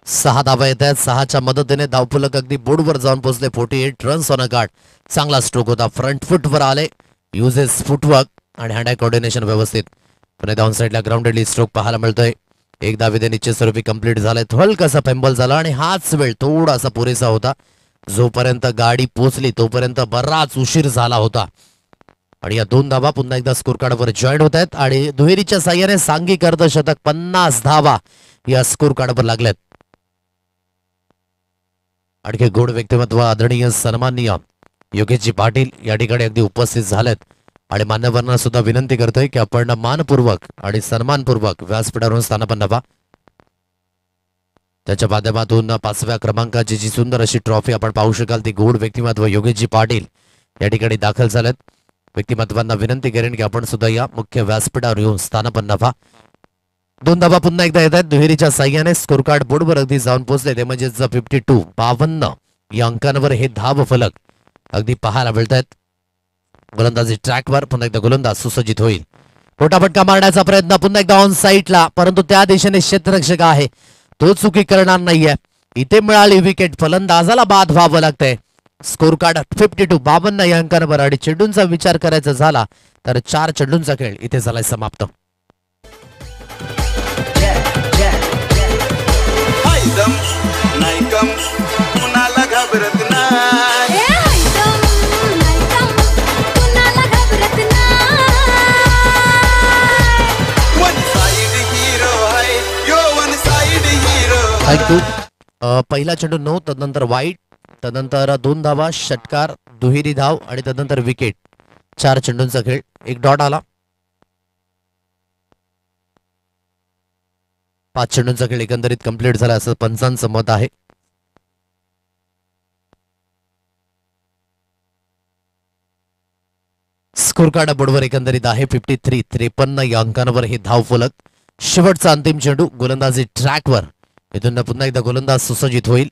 सहा धावा येत आहेत. 6च्या मदतीने धावफलक अगदी बोर्डवर जाऊन पोहोचले. 48 रन्स ऑन अ कार्ड. चांगला स्ट्रोक होता. फ्रंट फुटवर आले. युजेस फुटवर्क आणि हँड आय कोऑर्डिनेशन व्यवस्थित. पुन्हा डाऊन साईडला ग्राउंडेडली स्ट्रोक पाहायला मिळतोय. एक धावेने निश्चित स्वरूपी कंप्लीट झालाय. हलकासा फेंबल झाला आणि हाच वेळ थोडासा पुरेसा होता. जोपर्यंत गाडी पोचली तोपर्यंत बराच उशीर झाला होता. आणि या 2 धावा पुन्हा एकदा स्कोर कार्डवर जॉईन होत आहेत आणि दुहेरीच्या साह्याने सांघिक अर्धशतक 50 धावा या स्कोर कार्डवर लागल्यात. आणखी गोड व्यक्तिमत्व आदरणीय सन्माननीय योगेशजी पाटील या ठिकाणी अगदी उपस्थित झालेत आणि मान्यवरांना सुद्धा विनंती करतोय की आपण मानपूर्वक आणि सन्मानपूर्वक व्यासपीठावरून स्थानापन्न व्हा. त्याच्या माध्यमातून 5व्या क्रमांकाची जी सुंदर अशी ट्रॉफी आपण पाहू शकाल ती गोड व्यक्तिमत्व योगेशजी पाटील या ठिकाणी दाखल झालेत. व्यक्तिमत्वांना विनंती करेन की आपण सुद्धा या मुख्य व्यासपीठावर येऊन स्थानापन्न व्हा. 2 धावा पुन्हा एकदा येत आहेत. दुहेरीच्या साह्याने स्कोर कार्ड बोर्डवर अगदी जाऊन पोहोचले. ते म्हणजे 52 या अंकांवर हे धाव फलक अगदी पाहायला मिळत आहेत. गोलंदाजी ट्रॅकवर पुन्हा एकदा गोलंदाज सुसज्जित होईल. मोठा फटका मारण्याचा प्रयत्न पुन्हा एकदा ऑन साईडला, परंतु त्या दिशेने क्षेत्ररक्षक आहे तो चुकी करणार नाहीये. इथे मिळाली विकेट. फलंदाजाला बाद व्हावं लागतंय. स्कोर कार्ड 52 या अंकांवर आणि चेंडूंचा विचार करायचा झाला तर 4 चेंडूंचा खेळ इथे झालाय समाप्त. कुणाला घाबरत नाही. थँक्यू. पहिला चेंडू 9, तदनंतर वाईट, तदनंतर 2 धावा, षटकार, दुहेरी धाव आणि तदनंतर विकेट. 4 चेंडूंचा खेळ. 1 डॉट आला. 5 चेंडूंचा खेळ एकंदरीत कंप्लीट झाला असं पंचांचं मत आहे. स्कोर कार्ड बोर्डवर एकंदरीत आहे 53 या अंकांवर हे धाव फलक. शेवटचा अंतिम चेंडू गोलंदाजी ट्रॅकवर. इथून पुन्हा एकदा गोलंदाज सुसज्जित होईल.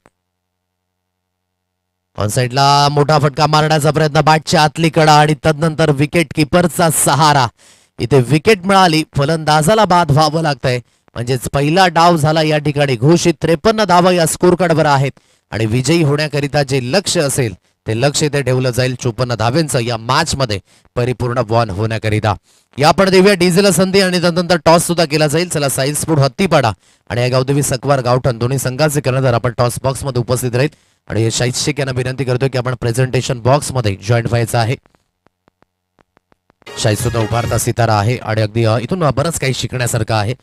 ऑन साईडला मोठा फटका मारण्याचा प्रयत्न, बॅटच्या आतली कडा आणि तदनंतर विकेट किपरचा सहारा. इथे विकेट मिळाली. फलंदाजाला बाद व्हावं लागतंय. म्हणजेच पहिला डाव झाला या ठिकाणी घोषित. 53 धावा या स्कोर कार्डवर आहेत आणि विजयी होण्याकरिता जे लक्ष असेल ते लक्ष इथे ठेवलं जाईल 54 धावेंचं या मॅच मध्ये परिपूर्ण वॉन होण्याकरिता. या आपण देऊया डीझेल संधी आणि त्यानंतर टॉस सुद्धा केला जाईल. चला साईल स्पोर्ट हत्तीपाडा आणि या गावदेवी सकवार गावठण दोन्ही संघाचे कर्णधार आपण टॉस बॉक्स मध्ये उपस्थित राहील आणि शाहीद शेख यांना विनंती करतोय की आपण प्रेझेंटेशन बॉक्स मध्ये जॉईन व्हायचं आहे. शाहीद सुद्धा उभारता सितारा आहे आणि अगदी इथून बरंच काही शिकण्यासारखं आहे.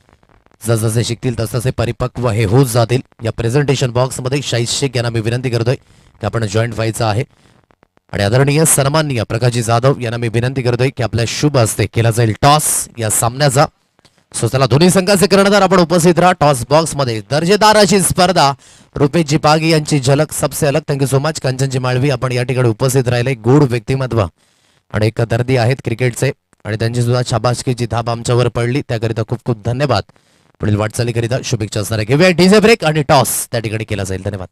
जसजसे शिकतील तसतसे परिपक्व हे होत जातील. या प्रेझेंटेशन बॉक्स मध्ये शाहीद शेख यांना मी विनंती करतोय की आपण जॉईन व्हायचं आहे आणि आदरणीय सन्माननीय प्रकाशजी जाधव यांना मी विनंती करतोय की आपल्या शुभ हस्ते केला जाईल टॉस या सामन्याचा. सो चला दोन्ही संघाचे कर्णधार आपण उपस्थित राहा टॉस बॉक्स मध्ये. दर्जेदार अशी स्पर्धा. रुपेशजी पागी यांची झलक सबसे अलग. Thank you so much. Kanchanji Malvi आपण या ठिकाणी उपस्थित राहिले. गोड व्यक्तिमत्व आणि एक दर्दी आहेत क्रिकेटचे आणि त्यांची सुद्धा शाबासकीची थाप आमच्यावर पडली त्याकरिता खूप खूप धन्यवाद. पुढील वाटचालीकरिता शुभेच्छा असणार आहे. घेऊया डीजे ब्रेक आणि टॉस त्या ठिकाणी केला जाईल. धन्यवाद.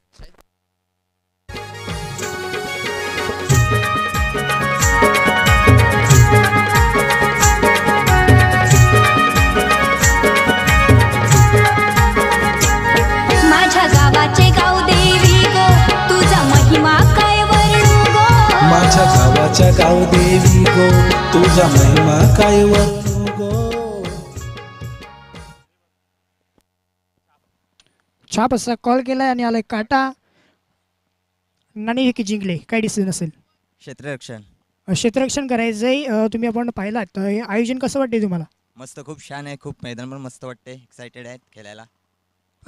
माझ्या गावाचे गाव देवी गो तुझा महिमा काय वर्णू गो. माझ्या गावाच्या गाव देवी गो तुझा महिमा काय वर्णू गो. छाप असा कॉल केला आणि आलाय काटा. नाणेफेकी जिंकले, काय डिसिजन असेल? क्षेत्ररक्षण. क्षेत्ररक्षण करायचंय. तुम्ही आपण पाहिलात तर हे आयोजन कसं वाटते तुम्हाला? मस्त, खूप छान आहे. खूप मैदान पण मस्त वाटते. एक्साइटेड आहेत खेळायला.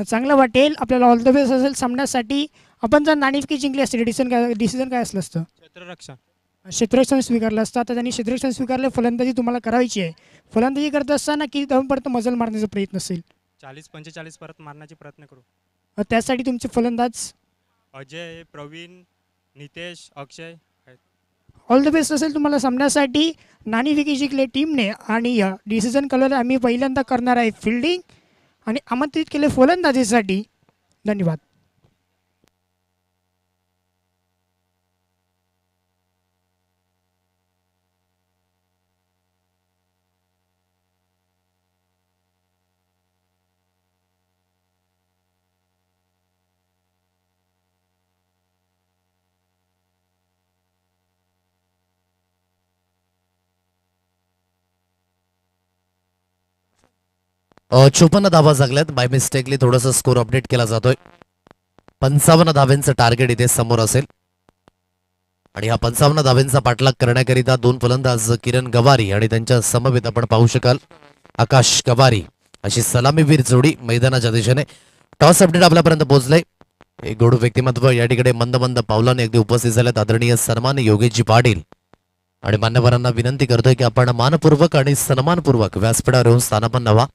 चांगलं वाटेल आपल्याला. ऑल द बेस्ट असेल सामन्यासाठी. आपण जर नाणेफेकी जिंकली असते डिसिजन काय असलं असतं? क्षेत्ररक्षण. क्षेत्ररक्षण स्वीकारलं असतं. आता त्यांनी क्षेत्ररक्षण स्वीकारलं. फलंदाजी तुम्हाला करायची आहे. फलंदाजी करत असताना किती धावांपर्यंत मजल मारण्याचा प्रयत्न असेल? 40-45 परत मारण्याचे प्रयत्न करू. त्यासाठी तुमचे फलंदाज अजय, प्रवीण, नितेश, अक्षय. ऑल द बेस्ट असेल तुम्हाला सामन्यासाठी. नाणेफेकी जिंकले टीमने आणि डिसिजन कलर आम्ही पहिल्यांदा करणार आहे फिल्डिंग आणि आमंत्रित केले फलंदाजीसाठी. धन्यवाद. 54 धावा जगल्यात. बाय मिस्टेकली थोडंसं स्कोर अपडेट केला जातोय. 55 धाव्यांचं टार्गेट इथे समोर असेल आणि हा 55 धाव्यांचा पाठलाग करण्याकरिता दोन फलंदाज किरण गवारी आणि त्यांच्या समवेत आपण पाहू शकाल आकाश गवारी अशी सलामीवीर जोडी मैदानाच्या दिशेने. टॉस अपडेट आपल्यापर्यंत पोहोचलंय. एक गोड व्यक्तिमत्व या ठिकाणी मंद मंद पावलाने अगदी उपस्थित झालेत. आदरणीय सन्मान्य योगेशजी पाटील आणि मान्यवरांना विनंती करतोय की आपण मानपूर्वक आणि सन्मानपूर्वक व्यासपीठावर येऊन स्थानापन्न व्हा.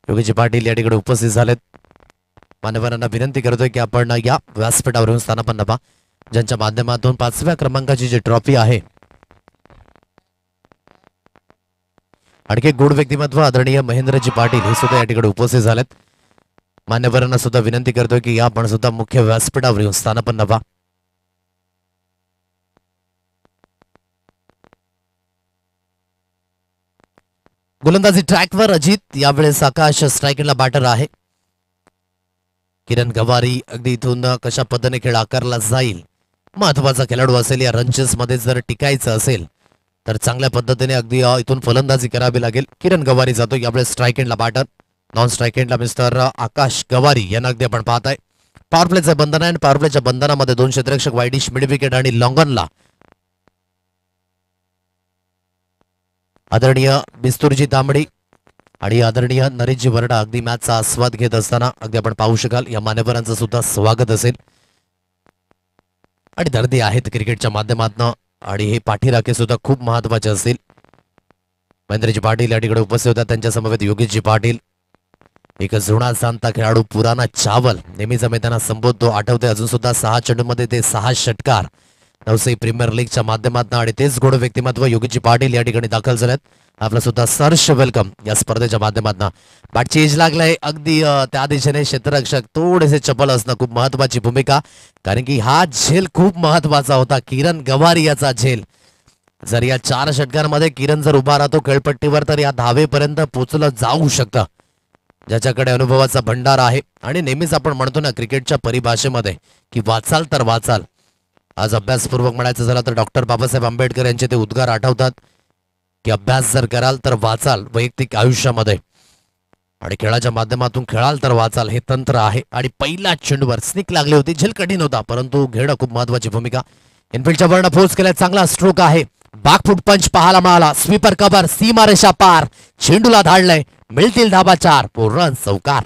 योगेशजी पाटील या ठिकाणी उपस्थित झालेत. मान्यवरांना विनंती करतोय की आपण या व्यासपीठावर येऊन स्थानापन्न व्हा. ज्यांच्या माध्यमातून 5व्या क्रमांकाची जी ट्रॉफी आहे आणखी एक गोड व्यक्तिमत्व आदरणीय महेंद्रजी पाटील हे सुद्धा या ठिकाणी उपस्थित झालेत. मान्यवरांना सुद्धा विनंती करतोय की या आपण सुद्धा मुख्य व्यासपीठावर येऊन स्थानापन्न व्हा. गोलंदाजी ट्रॅकवर अजित. यावेळेस आकाश स्ट्रायकरला बॅटर आहे. किरण गवारी अगदी इथून कशा पद्धतीने खेळ आकारला जाईल महत्वाचा खेळाडू असेल. या रंचेस मध्ये जर टिकायचं असेल तर चांगल्या पद्धतीने अगदी इथून फलंदाजी करावी लागेल. किरण गवारी जातो यावेळेस स्ट्राईक एंडला बॅटर. नॉन स्ट्राईक एंडला मिस्टर आकाश गवारी यांना अगदी आपण पाहताय. पॉवर प्लेचं बंधन आहे आणि पॉवर प्लेच्या बंधनामध्ये दोन क्षेत्ररक्षक वाईडिश मिड विकेट आणि लॉंगॉनला आदरणीय बिस्तुरजी तांबडी आणि आदरणीय नरेशजी वरडा अगदी मॅचचा आस्वाद घेत असताना अगदी आपण पाहू शकाल. या मान्यवरांचं सुद्धा स्वागत असेल आणि दर्दी आहेत क्रिकेटच्या माध्यमातून आणि हे पाठीराखे सुद्धा खूप महत्वाचे असतील. महेंद्रजी पाटील या ठिकाणी उपस्थित होतात. त्यांच्या समवेत योगेशजी पाटील एक जुना जाणता खेळाडू पुराणा चावल नेहमीच मैदानात संबोधतो. आठवते अजून सुद्धा 6 चेंडूमध्ये ते 6 षटकार नवसाई प्रीमियर लीगच्या माध्यमातून आणि तेच गोड व्यक्तिमत्व योगेशजी पाटील या ठिकाणी दाखल झालेत. आपलं सुद्धा सर्ष वेलकम या स्पर्धेच्या माध्यमातून. बॅट चेंज लागलाय अगदी त्या दिशेने क्षेत्ररक्षक थोडेसे चपल असणं खूप महत्वाची भूमिका कारण की हा झेल खूप महत्वाचा होता. किरण गवारी याचा झेल जर या 4 षटकांमध्ये किरण जर उभा राहतो खेळपट्टीवर तर या धावेपर्यंत पोचलं जाऊ शकतं. ज्याच्याकडे अनुभवाचा भंडार आहे आणि नेहमीच आपण म्हणतो ना क्रिकेटच्या परिभाषेमध्ये की वाचाल तर वाचाल. आज अभ्यासपूर्वक म्हणायचं झालं तर डॉक्टर बाबासाहेब आंबेडकर यांचे ते उद्गार आठवतात की अभ्यास जर कराल तर वाचाल वैयक्तिक आयुष्यामध्ये आणि खेळाच्या माध्यमातून खेळाल तर वाचाल हे तंत्र आहे. आणि पहिल्या चेंडूवर स्निक लागली होती. झेल कठीण होता परंतु घेणं खूप महत्वाची भूमिका. इनफिल्डच्या वरनं फोर्स केला. चांगला स्ट्रोक आहे. बॅकफूट पंच पाहायला मिळाला. स्वीपर कव्हर सीमारेषा पार चेंडूला धाडलंय. मिळतील धाबा 4 पूर्ण चौकार.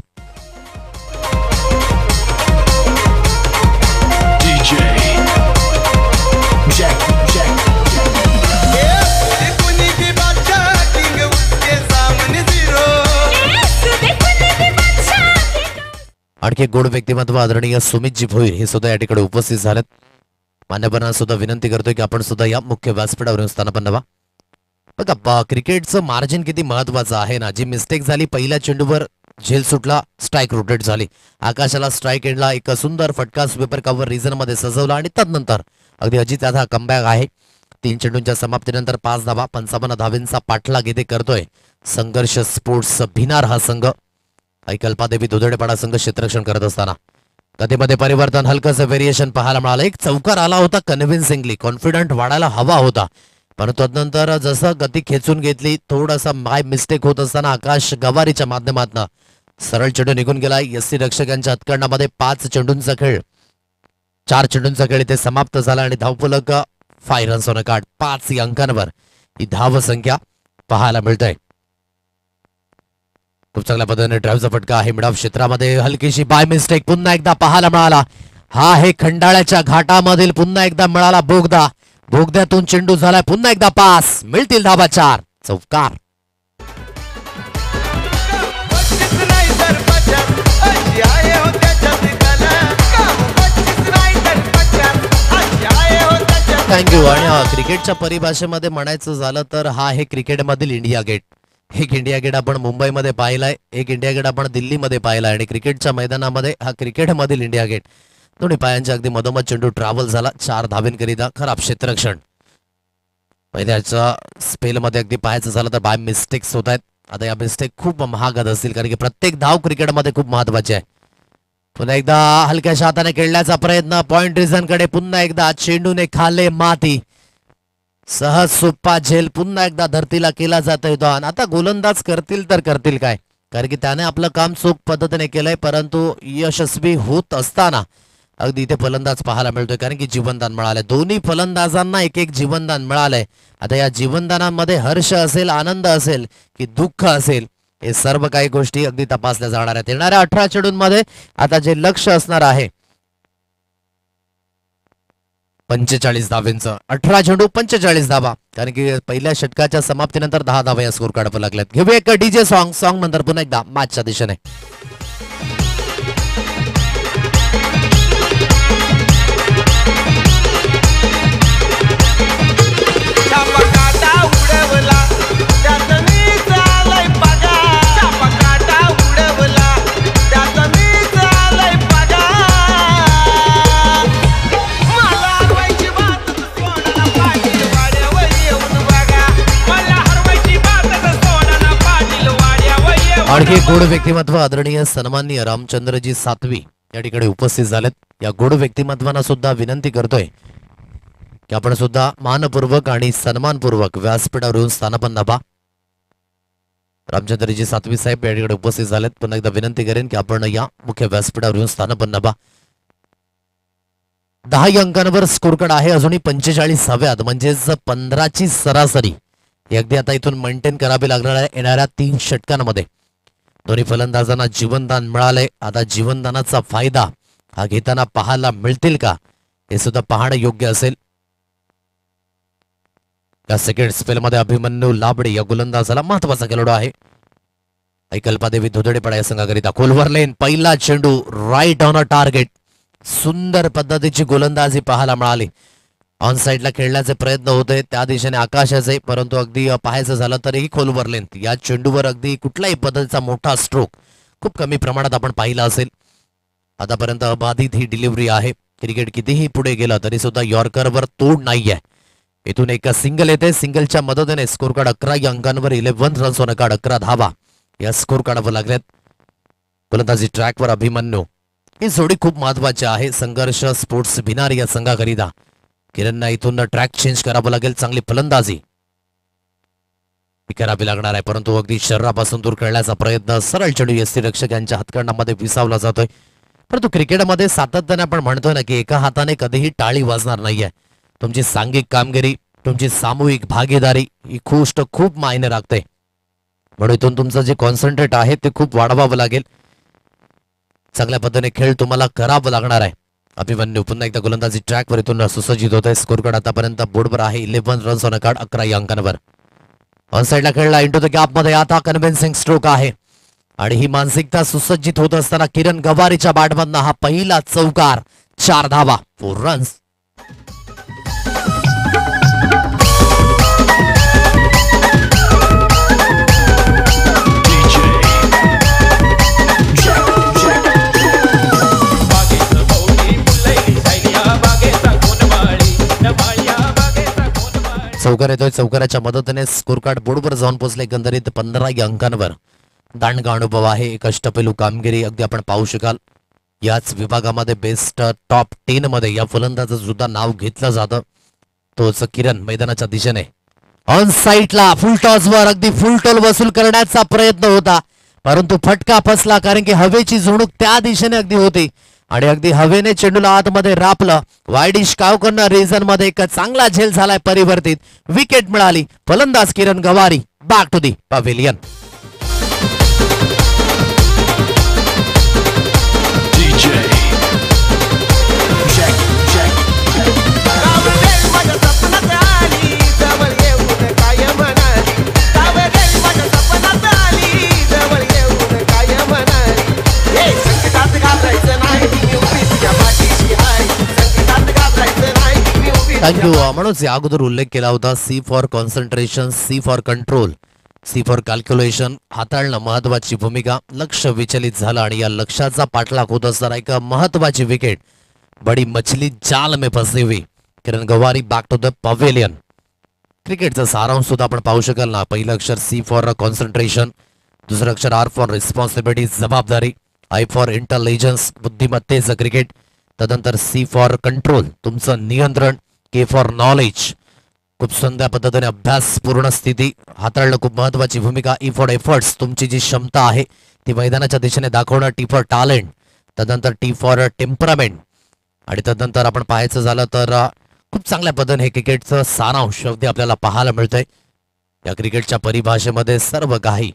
आणखी एक गोड व्यक्तिमत्व आदरणीय सुमितजी भोईर हे सुद्धा या ठिकाणी उपस्थित झालेत. मान्यवरांना सुद्धा विनंती करतोय की आपण सुद्धा या मुख्य व्यासपीठावर स्थानापन्न व्हा. बघा क्रिकेटचं मार्जिन किती महत्वाचं आहे ना. जी मिस्टेक झाली पहिल्या चेंडूवर झेल सुटला स्ट्राईक रोटेट झाली. आकाशाला स्ट्राईक एंडला एक सुंदर फटका स्वीपर कव्हर रिझन मध्ये सजवला आणि तदनंतर अगदी अजित हा कमबॅक आहे. 3 चेंडूंच्या समाप्तीनंतर 5 धावा 55 धावेंचा पाठलाग इथे करतोय संघर्ष स्पोर्ट्स भिनार हा संघ. कल्पादेवी दुधडेपाडा संघ क्षेत्ररक्षण करत असताना गतीमध्ये परिवर्तन हलकंसं व्हेरिएशन पाहायला मिळालं. एक चौकार आला होता कन्व्हिन्सिंगली. कॉन्फिडंट वाढायला हवा होता परंतु तदनंतर जसं गती खेचून घेतली थोडासा माय मिस्टेक होत असताना आकाश गवारीच्या माध्यमातून सरळ चेंडू निघून गेला यष्टी रक्षकांच्या हातकंडामध्ये 5 चेंडूंचा खेळ 4 चेंडूंचा खेळ इथे समाप्त झाला आणि धावफलक 5 रन्स ऑन कार्ड 5 या अंकांवर ही धाव संख्या पाहायला मिळते. खूप चांगल्या पद्धतीने ड्राईव्हचा फटका आहे मिडऑफ क्षेत्रामध्ये हलकीशी बाय मिस्टेक पुन्हा एकदा पाहायला मिळाला. हा आहे खंडाळ्याच्या घाटामधील पुन्हा एकदा मिळाला बोगदा. बोगद्यातून चेंडू झालाय पुन्हा एकदा पास मिळतील धावा 4 चौकार. थँक्यू. आणि क्रिकेटच्या परिभाषेमध्ये म्हणायचं झालं तर हा आहे क्रिकेटमधील इंडिया गेट. एक इंडिया गेट आपण मुंबईमध्ये पाहिलाय, एक इंडिया गेट आपण दिल्लीमध्ये पाहिलाय आणि क्रिकेटच्या मैदानामध्ये हा क्रिकेटमधील इंडिया गेट. दोन्ही पायांच्या अगदी मधोमध चेंडू ट्रॅव्हल झाला 4 धावेंकरिता. खराब क्षेत्ररक्षण पहिल्याच्या स्पेलमध्ये अगदी पाहायचं झालं तर बाय मिस्टेक्स होत आहेत. आता या मिस्टेक खूप महागत असतील कारण की प्रत्येक धाव क्रिकेटमध्ये खूप महत्वाची आहे. पुन्हा एकदा हलक्याशा हाताने खेळण्याचा प्रयत्न पॉइंट रिझन कडे. पुन्हा एकदा चेंडूने खाल्ले माती. सहज सोप्पा झेल पुन्हा एकदा धरतीला केला जातोय दान. आता गोलंदाज करतील तर करतील काय, कारण की त्याने आपलं काम चोख पद्धतीने केलंय परंतु यशस्वी होत असताना अगदी इथे फलंदाज पाहायला मिळतोय कारण की जीवनदान मिळालंय. दोन्ही फलंदाजांना एक एक जीवनदान मिळालंय. आता या जीवनदानामध्ये हर्ष असेल, आनंद असेल की दुःख असेल, हे सर्व काही गोष्टी अगदी तपासल्या जाणार आहेत. येणाऱ्या 18 चेंडूंमध्ये आता जे लक्ष असणार आहे 45 धावेंचं. 18 चेंडू 45 धावा, कारण की पहिल्या षटकाच्या समाप्तीनंतर 10 धावा या स्कोर काढावं लागल्यात. घेऊया एक डीजे सॉंग नंतर पुन्हा एकदा मॅचच्या दिशेने. आणखी गोड व्यक्तिमत्व आदरणीय सन्माननीय रामचंद्रजी सातवी या ठिकाणी उपस्थित झालेत. या गोड व्यक्तिमत्वांना सुद्धा विनंती करतोय की आपण सुद्धा मानपूर्वक आणि सन्मानपूर्वक व्यासपीठावर येऊन स्थानापन्न व्हा. रामचंद्रजी सातवी साहेब या ठिकाणी उपस्थित झालेत. पुन्हा एकदा विनंती करेन की आपण या मुख्य व्यासपीठावर येऊन स्थानापन्न व्हा. 10 अंकांवर स्कोर कार्ड आहे. अजूनही 45 हव्यात म्हणजेच 15ची सरासरी ही अगदी आता इथून मेंटेन करावी लागणार आहे येणाऱ्या 3 षटकांमध्ये. दोन्ही फलंदाजांना जीवनदान मिळाले. आता जीवनदानाचा फायदा हा घेताना पाहायला मिळतील का हे सुद्धा पाहणं योग्य असेल. या सेकंड स्पेलमध्ये अभिमन्यू लाबडे या गोलंदाजाला महत्वाचा खेळाडू आहे. ऐकल्पादेवी धुधडेपडा या संघाकरिता खोलवर लेन पहिला चेंडू राईट ऑन अ टार्गेट. सुंदर पद्धतीची गोलंदाजी पाहायला मिळाली. ऑन साइडला खेळण्याचे प्रयत्न होते त्या दिशेने आकाशाचे, परंतु अगदी पाहायचं झालं तरीही खोलवर लेंथ. या चेंडूवर अगदी कुठल्याही पद्धतीचा मोठा स्ट्रोक खूप कमी प्रमाणात आपण पाहिला असेल. आतापर्यंत अबाधित ही डिलिव्हरी आहे. क्रिकेट कितीही पुढे गेलं तरी सुद्धा यॉर्करवर तोड नाहीये. इथून एक सिंगल येते. सिंगलच्या मदतीने स्कोर कार्ड 11 या अंकांवर 11 रन्स ऑन कार्ड 11 धावा या स्कोर काढावं लागल्यात. गोलंदाजी ट्रॅकवर अभिमन्यू. ही जोडी खूप महत्वाची आहे संघर्ष स्पोर्ट्स भिनार या संघाकरिता. किरणना इथून ट्रॅक चेंज करावं लागेल. चांगली फलंदाजी करावी लागणार आहे, परंतु अगदी शरीरापासून दूर खेळण्याचा प्रयत्न. सरळ चेंडू यष्टी रक्षक यांच्या हातकंडामध्ये विसावला जातोय. परंतु क्रिकेटमध्ये सातत्याने आपण म्हणतोय ना की एका हाताने कधीही टाळी वाजणार नाहीये. तुमची सांघिक कामगिरी, तुमची सामूहिक भागीदारी ही गोष्ट खूप मायने राखते. म्हणून इथून तुमचं जे कॉन्सन्ट्रेट आहे ते खूप वाढवावं लागेल. चांगल्या पद्धतीने खेळ तुम्हाला करावं लागणार आहे. अभिमन्यू पुन्हा एकदा गोलंदाजी ट्रॅकवर इथून सुसज्जित होत आहे. स्कोर कार्ड आतापर्यंत बोर्डवर आहे 11 रन्स ऑन कार्ड 11 या अंकांवर. ऑन साइडला खेळला इंटू द गॅप मध्ये. आता कन्व्हिन्सिंग स्ट्रोक आहे आणि ही मानसिकता सुसज्जित होत असताना किरण गवारीच्या बॅटमधनं हा पहिला चौकार. 4 धावा 4 रन्स. चौकार येतोय. चौकाराच्या मदतीने स्कोर कार्ड बोर्डवर जाऊन पोहोचले. एकंदरीत 15 या अंकांवर दांडगा अनुभव आहे. एक अष्टपैलू कामगिरी अगदी आपण पाहू शकाल. याच विभागामध्ये बेस्ट टॉप 10 मध्ये या फलंदाजाचं सुद्धा नाव घेतलं जातं. तोच किरण मैदानाच्या दिशेने ऑन साइडला फुल टॉसवर अगदी फुल टॉल वसूल करण्याचा प्रयत्न होता, परंतु फटका फसला कारण की हवेची झुणूक त्या दिशेने अगदी होती आणि अगदी हवेने चेंडूला आतमध्ये रापलं. वायडिश कावकरनं रिझन मध्ये एक चांगला झेल झालाय परिवर्तित. विकेट मिळाली. फलंदाज Kiran Gawari back to the pavilion. Thank you. म्हणूनच या अगोदर उल्लेख केला होता C for concentration, C for control, C for calculation. हाताळणं महत्वाची भूमिका. लक्ष विचलित झालं आणि या लक्षाचा पाठलाग होत असताना एक महत्वाची विकेट. बडी मछली जाल में फसी हुई. किरण Gawari back to the pavilion. क्रिकेटचा सारांश सुद्धा आपण पाहू शकाल ना. पहिलं अक्षर सी फॉर कॉन्सन्ट्रेशन, दुसरं अक्षर आर फॉर रिस्पॉन्सिबिलिटी जबाबदारी, आय फॉर इंटेलिजन्स बुद्धिमत्तेचं क्रिकेट, तदनंतर सी फॉर कंट्रोल तुमचं नियंत्रण, के फॉर नॉलेज खूप सुंदर पद्धतीने अभ्यास पूर्ण स्थिती हाताळणं खूप महत्वाची भूमिका, ई फॉर एफर्ट्स तुमची जी क्षमता आहे ती मैदानाच्या दिशेने दाखवणं, टी फॉर टॅलेंट, तदनंतर टी फॉर टेम्परामेंट आणि तदनंतर आपण पाहायचं झालं तर खूप चांगल्या पद्धतीने हे क्रिकेटचं सारांश अगदी आपल्याला पाहायला मिळतंय. या क्रिकेटच्या परिभाषेमध्ये सर्व काही.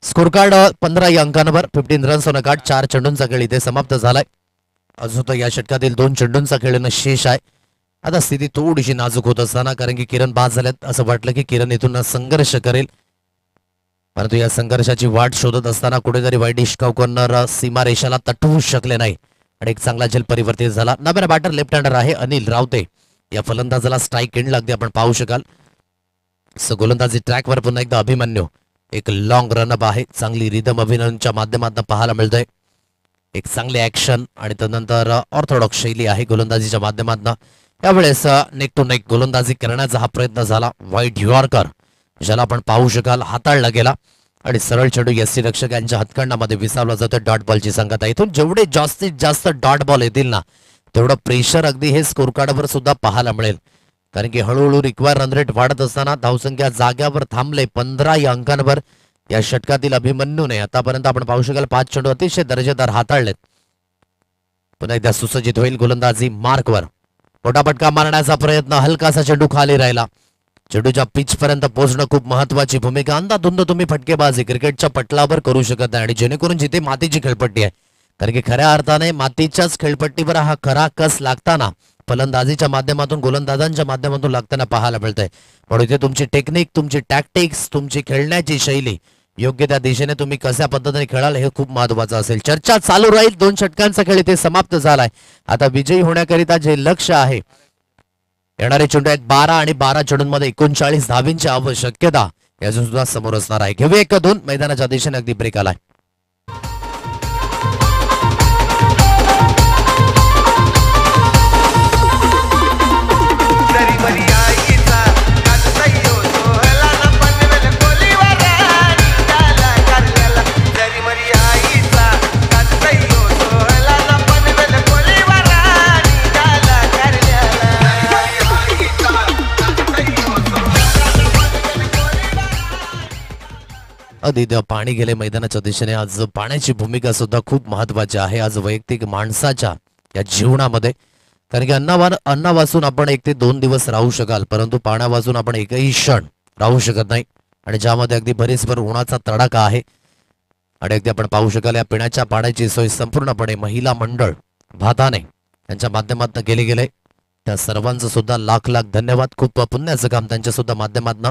स्कोर कार्ड 15 या अंकांवर 15 रन्स ऑन कार्ड. 4 चेंडूंचा खेळ इथे समाप्त झालाय. अजून तर या षटकातील 2 चेंडूंचा खेळणं शेष आहे. आता स्थिती थोडीशी नाजूक होत असताना कारण की किरण बाद झाल्यात असं वाटलं की किरण इथून संघर्ष करेल, परंतु या संघर्षाची वाट शोधत असताना कुठेतरी वायडिश कावकरनं सीमारेषाला तटवू शकले नाही आणि एक चांगला झेल परिवर्तित झाला. नव्यानं बॅटर लेफ्ट हँडर आहे अनिल रावते. या फलंदाजाला स्ट्राईक एंड लागते आपण पाहू शकाल. गोलंदाजी ट्रॅकवर पुन्हा एकदा अभिमन्यू. एक लॉंग रनअप आहे. चांगली रिदम अभिनंदनच्या माध्यमातून पाहायला मिळतंय. एक चांगली ऍक्शन आणि त्यानंतर ऑर्थोडॉक्स शैली आहे गोलंदाजीच्या माध्यमातून. यावेळेस नेक टू नेक गोलंदाजी करण्याचा हा प्रयत्न झाला. वाईट यॉर्कर ज्याला आपण पाहू शकाल हाताळला गेला आणि सरळ चेंडू यष्टी रक्षक यांच्या हातखंडामध्ये विसावला जातो. डॉट बॉलची संगत. इथून जेवढे जास्तीत जास्त डॉट बॉल येतील ना तेवढं प्रेशर अगदी हे स्कोर कार्डवर सुद्धा पाहायला मिळेल कारण की हळूहळू रिक्वायर रन रेट वाढत असताना धावसंख्या जाग्यावर थांबले. 15 या अंकांवर या षटकातील अभिमन्यूने आतापर्यंत आपण पाहू शकाल 5 चेंडू अतिशय दर्जेदार हाताळलेत. पुन्हा एकदा सुसज्जित होईल गोलंदाजी मार्कवर. पोटापटका मारण्याचा प्रयत्न. हलकासा चेंडू खाली राहिला. चेंडूच्या पिच पर्यंत पोहोचणं खूप महत्वाची भूमिका. अंदाधुंद तुम्ही फटकेबाजी क्रिकेटच्या पटलावर करू शकत नाही आणि जेणेकरून जिथे मातीची खेळपट्टी आहे कारण की खऱ्या अर्थाने मातीच्याच खेळपट्टीवर हा खरा कस लागताना फलंदाजीच्या माध्यमातून गोलंदाजांच्या माध्यमातून लागताना पाहायला मिळतंय. म्हणून इथे तुमची टेक्निक, तुमची टॅक्टिक्स, तुमची खेळण्याची शैली योग्य त्या दिशेने तुम्ही कशा पद्धतीने खेळाल हे खूप महत्वाचं असेल. चर्चा चालू राहील. 2 षटकांचा खेळ इथे समाप्त झालाय. आता विजयी होण्याकरिता जे लक्ष्य आहे येणारे चेंडू आहेत 12 आणि 12 चेंडूंमध्ये 39 धावींची आवश्यकता यातून सुद्धा समोर असणार आहे. घेऊया 1-2 मैदानाच्या दिशेने अगदी ब्रेक आलाय. अगदी पाणी गेले मैदानाच्या दिशेने. आज पाण्याची भूमिका सुद्धा खूप महत्वाची आहे आज वैयक्तिक माणसाच्या या जीवनामध्ये कारण की अन्ना वाचून आपण 1 ते 2 दिवस राहू शकाल परंतु पाण्या वाचून आपण एकही क्षण राहू शकत नाही आणि ज्यामध्ये अगदी भरीसभर उन्हाचा तडाखा आहे आणि अगदी आपण पाहू शकाल या पिण्याच्या पाण्याची सोय संपूर्णपणे महिला मंडळ भाताने यांच्या माध्यमातून केली गेले. त्या सर्वांचं सुद्धा लाख लाख धन्यवाद. खूप पुण्याचं काम त्यांच्या सुद्धा माध्यमातून.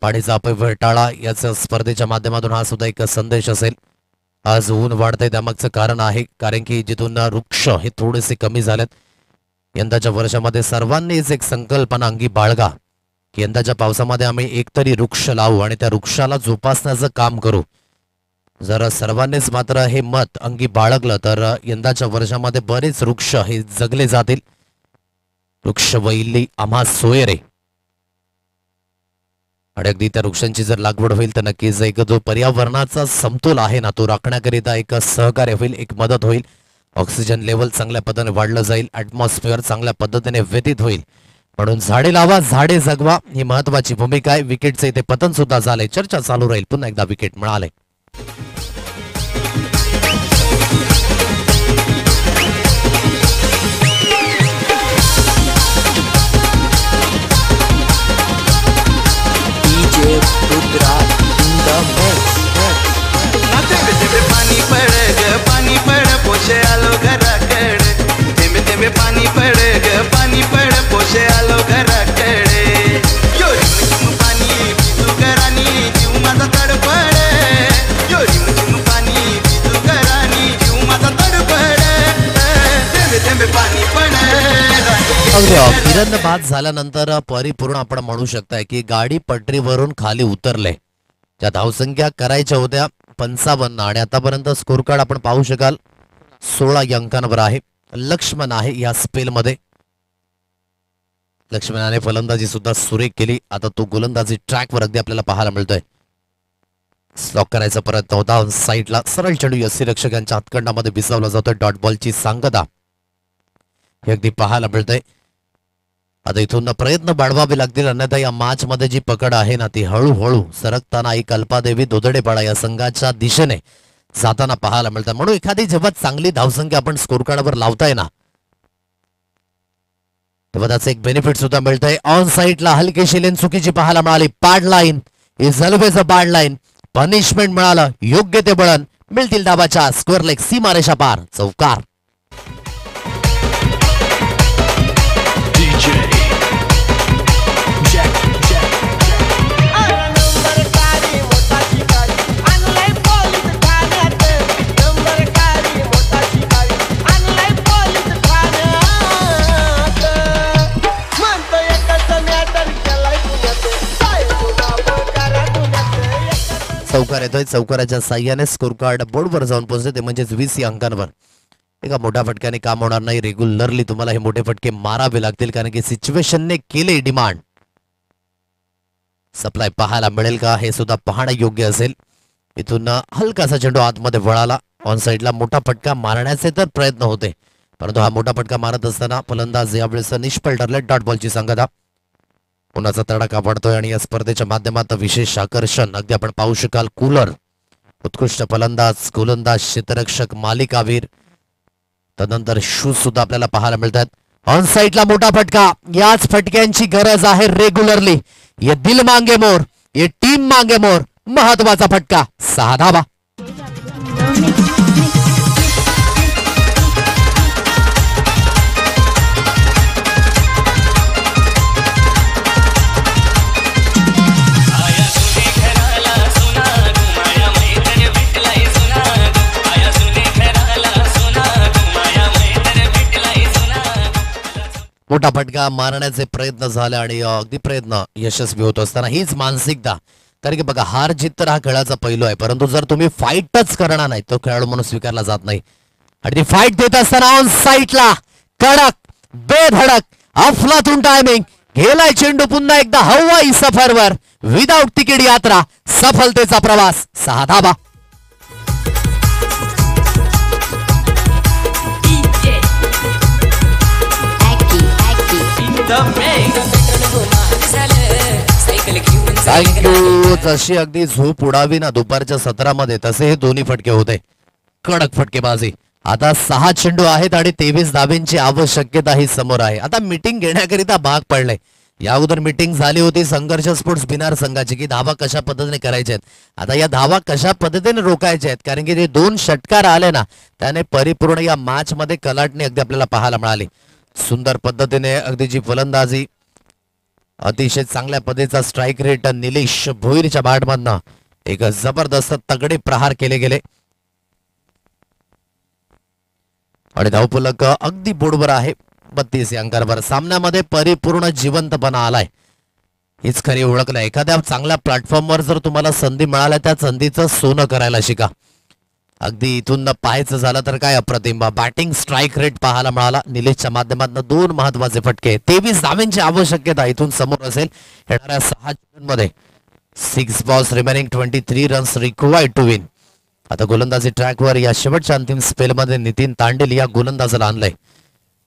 पाणीचा अपव्यय टाळा याच्या स्पर्धेच्या माध्यमातून हा सुद्धा एक संदेश असेल. आज ऊन वाढतंय त्यामागचं कारण आहे कारण की जिथून वृक्ष हे थोडेसे कमी झालेत. यंदाच्या वर्षामध्ये सर्वांनीच एक संकल्पना अंगी बाळगा की यंदाच्या पावसामध्ये आम्ही एकतरी वृक्ष लावू आणि त्या वृक्षाला जोपासण्याचं काम करू. जर सर्वांनीच मात्र हे मत अंगी बाळगलं तर यंदाच्या वर्षामध्ये बरेच वृक्ष हे जगले जातील. वृक्ष वैली आम्हा सोयरे आणि अगदी त्या वृक्षांची जर लागवड होईल तर नक्कीच एक जो पर्यावरणाचा समतोल आहे ना तो राखण्याकरिता एक सहकार्य होईल, एक मदत होईल. ऑक्सिजन लेवल चांगल्या पद्धतीने वाढलं जाईल. ॲटमॉस्फिअर चांगल्या पद्धतीने व्यतीत होईल. म्हणून झाडे लावा झाडे जगवा ही महत्वाची भूमिका आहे. विकेटचं इथे पतन सुद्धा झालंय. चर्चा चालू राहील. पुन्हा एकदा विकेट मिळाले. पाणी पड ग पाणी पड पोशे आलो घराकडे थेंबे थेंबे पाणी पड ग पाणी पड पोशे आलो घराकडे यो रिमझिम पाणी भिजू घरानी जीव माझा तडफड यो रिमझिम पाणी भिजू घरानी जीव माझा तडफड थेंबे थेंबे पाणी पड किरण बाद झाल्यानंतर परिपूर्ण आपण म्हणू शकताय की गाडी पटरीवरून खाली उतरले. ज्या धावसंख्या करायच्या होत्या 55 आणि आतापर्यंत स्कोर कार्ड आपण पाहू शकाल 16 अंकांवर आहे. लक्ष्मण आहे या स्पेलमध्ये. लक्ष्मणाने फलंदाजी सुद्धा सुरेख केली. आता तो गोलंदाजी ट्रॅकवर अगदी आपल्याला पाहायला मिळतोय. स्लॉक करायचा प्रयत्न होता साईडला. सरळ चेंडू यष्टीरक्षकांच्या हातखंडामध्ये भिसवला जातोय. डॉट बॉलची सांगता हे अगदी पाहायला मिळतंय. आता इथून प्रयत्न वाढवावे लागतील अन्यथा या मॅच मध्ये जी पकड आहे ना ती हळूहळू सरकताना ही कल्पादेवी दोदडेपाडा या संघाच्या दिशेने जाताना पाहायला मिळतात. म्हणून एखादी जेव्हा चांगली धावसंख्या आपण स्कोर कार्डवर लावताय ना तेव्हा त्याचं एक बेनिफिट सुद्धा मिळतंय. ऑन साईडला हलकीशी लेन चुकीची पाहायला मिळाली. Pad line is always a bad line. Punishment मिळालं योग्य ते बळण. मिळतील धाबाच्या स्क्वेअर लेग सीमारेषा पार चौकार. चौकार येतोय. चौकाराच्या साह्याने स्कोर कार्ड बोर्डवर जाऊन पोहोचते ते म्हणजेच 20 अंकांवर. एका मोठ्या फटक्याने काम होणार नाही. रेग्युलरली तुम्हाला हे मोठे फटके मारावे लागतील कारण की सिच्युएशनने केले डिमांड. सप्लाय पाहायला मिळेल का हे सुद्धा पाहणं योग्य असेल. इथून हलकासा चेंडू आतमध्ये वळाला. ऑन साईडला मोठा फटका मारण्याचे तर प्रयत्न होते परंतु हा मोठा फटका मारत असताना फलंदाज यावेळेस निष्फळ ठरले. डॉट बॉलची सांगता. उन्हाचा तडाखा पडतोय आणि या स्पर्धेच्या माध्यमातून विशेष आकर्षण अगदी आपण पाहू शकाल. कूलर उत्कृष्ट फलंदाज गोलंदाज क्षेत्ररक्षक मालिकावीर तदनंतर शूज सुद्धा आपल्याला पाहायला मिळतात. ऑन साईडला मोठा फटका. याच फटक्यांची गरज आहे रेग्युलरली. ये दिल मांगे मोर ये टीम मांगे मोर. महत्वाचा फटका 6 धावा. मोठा फटका मारण्याचे प्रयत्न झाले आणि अगदी प्रयत्न यशस्वी होत असताना हीच मानसिकता. कारण की बघा हार जीत तर हा खेळाचा पैलू आहे परंतु जर तुम्ही फाईटच करणार नाही तो खेळाडू म्हणून स्वीकारला जात नाही. आणि ती फाईट देत असताना ऑन साईडला कडक बेधडक अफलातून टायमिंग. गेलाय चेंडू पुन्हा एकदा हवाई सफरवर. विदाउट तिकीट यात्रा सफलतेचा प्रवास 6 धावा. थँक्यू. जशी अगदी झोप उडावी ना दुपारच्या सत्रामध्ये तसे हे दोन्ही फटके होते. कडक फटकेबाजी. आता 6 चेंडू आहेत आणि 23 धाब्यांची आवश्यकता ही समोर आहे. आता मीटिंग घेण्याकरिता भाग पडले. या अगोदर मीटिंग झाली होती संघर्ष स्पोर्ट्स बिनार संघाची की धावा कशा पद्धतीने करायच्या आहेत. आता या धावा कशा पद्धतीने रोखायच्या आहेत कारण की जे 2 षटकार आले ना त्याने परिपूर्ण या मॅच मध्ये कलाटणी अगदी आपल्याला पाहायला मिळाली. सुंदर पद्धतीने अगदी जी फलंदाजी अतिशय चांगल्या पद्धतीचा स्ट्राईक रेट निलेश भोईरच्या बॅटमधनं एक जबरदस्त तगडे प्रहार केले गेले आणि धावफलक अगदी बोर्डवर आहे 32 अंकांवर. सामन्यामध्ये परिपूर्ण जिवंतपणा आलाय. हीच खरी ओळख नाही. एखाद्या चांगल्या प्लॅटफॉर्मवर जर तुम्हाला संधी मिळाल्या त्या संधीचं सोनं करायला शिका. अगदी इथून पाहायचं झालं तर काय अप्रतिम बॅटिंग स्ट्राईक रेट पाहायला मिळाला. निलेशच्या माध्यमातून 2 महत्वाचे फटके. 23 धाव्यांची आवश्यकता इथून समोर असेल. येणाऱ्या 6 चेंडूंमध्ये 6 balls remaining 23 runs required to win. आता गोलंदाजी ट्रॅकवर या शेवटच्या अंतिम स्पेलमध्ये नितीन तांडेल या गोलंदाजाला आणलंय.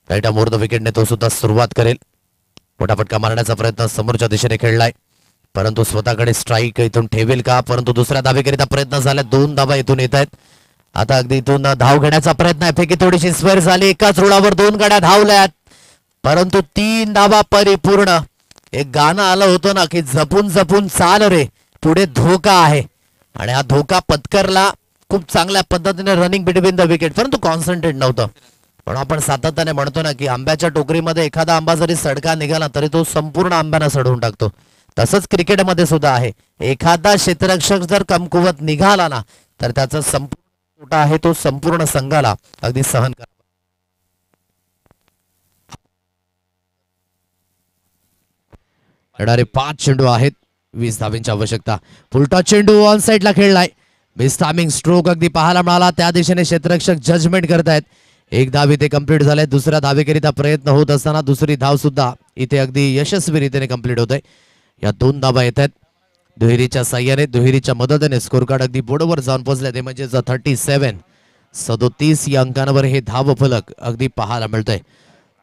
राईट मोर द विकेटने तो सुद्धा सुरुवात करेल. मोठा फटका मारण्याचा प्रयत्न समोरच्या दिशेने खेळलाय, परंतु स्वतःकडे स्ट्राईक इथून ठेवेल का, परंतु दुसऱ्या धावेकरिता प्रयत्न झाला, 2 धावा इथून येत आहेत. आता अगदी इथून धाव घेण्याचा प्रयत्न आहे, फेकी थोडीशी स्क्वेअर झाली, एकाच रुळावर 2 गाड्या धावल्यात, परंतु 3 धावा परिपूर्ण. एक गाणं आलं होतं ना की जपून जपून चाल रे, पुढे धोका आहे, आणि हा धोका पत्करला. खूप चांगल्या पद्धतीने रनिंग बिटवीन द विकेट, परंतु कॉन्सन्ट्रेट नव्हतं. पण आपण सातत्याने म्हणतो ना की आंब्याच्या टोकरीमध्ये एखादा आंबा जरी सडका निघाला तरी तो संपूर्ण आंब्यानं सडवून टाकतो. तसंच क्रिकेटमध्ये सुद्धा आहे, एखादा क्षेत्ररक्षक जर कमकुवत निघाला ना तर त्याचा संपूर्ण तोटा आहे तो संपूर्ण संघाला अगदी सहन करा. येणारे 5 चेंडू आहेत, 20 धावांची आवश्यकता. पुलटा चेंडू ऑन साइडला खेळलाय, मिसटायमिंग स्ट्रोक अगदी पाहायला मिळाला. त्या दिशेने क्षेत्ररक्षक जजमेंट करतायत. 1 धाव इथे कंप्लीट झालाय. दुसऱ्या धावेकरिता प्रयत्न होत असताना दुसरी धाव सुद्धा इथे अगदी यशस्वीरित्याने कंप्लीट होत आहे. या 2 धावा येत आहेत दुहेरीच्या साह्याने, दुहेरीच्या मदतीने. स्कोर कार्ड अगदी बोर्डवर जाऊन पोहोचले, ते म्हणजे 37 या अंकांवर हे धाव फलक अगदी पाहायला मिळतंय.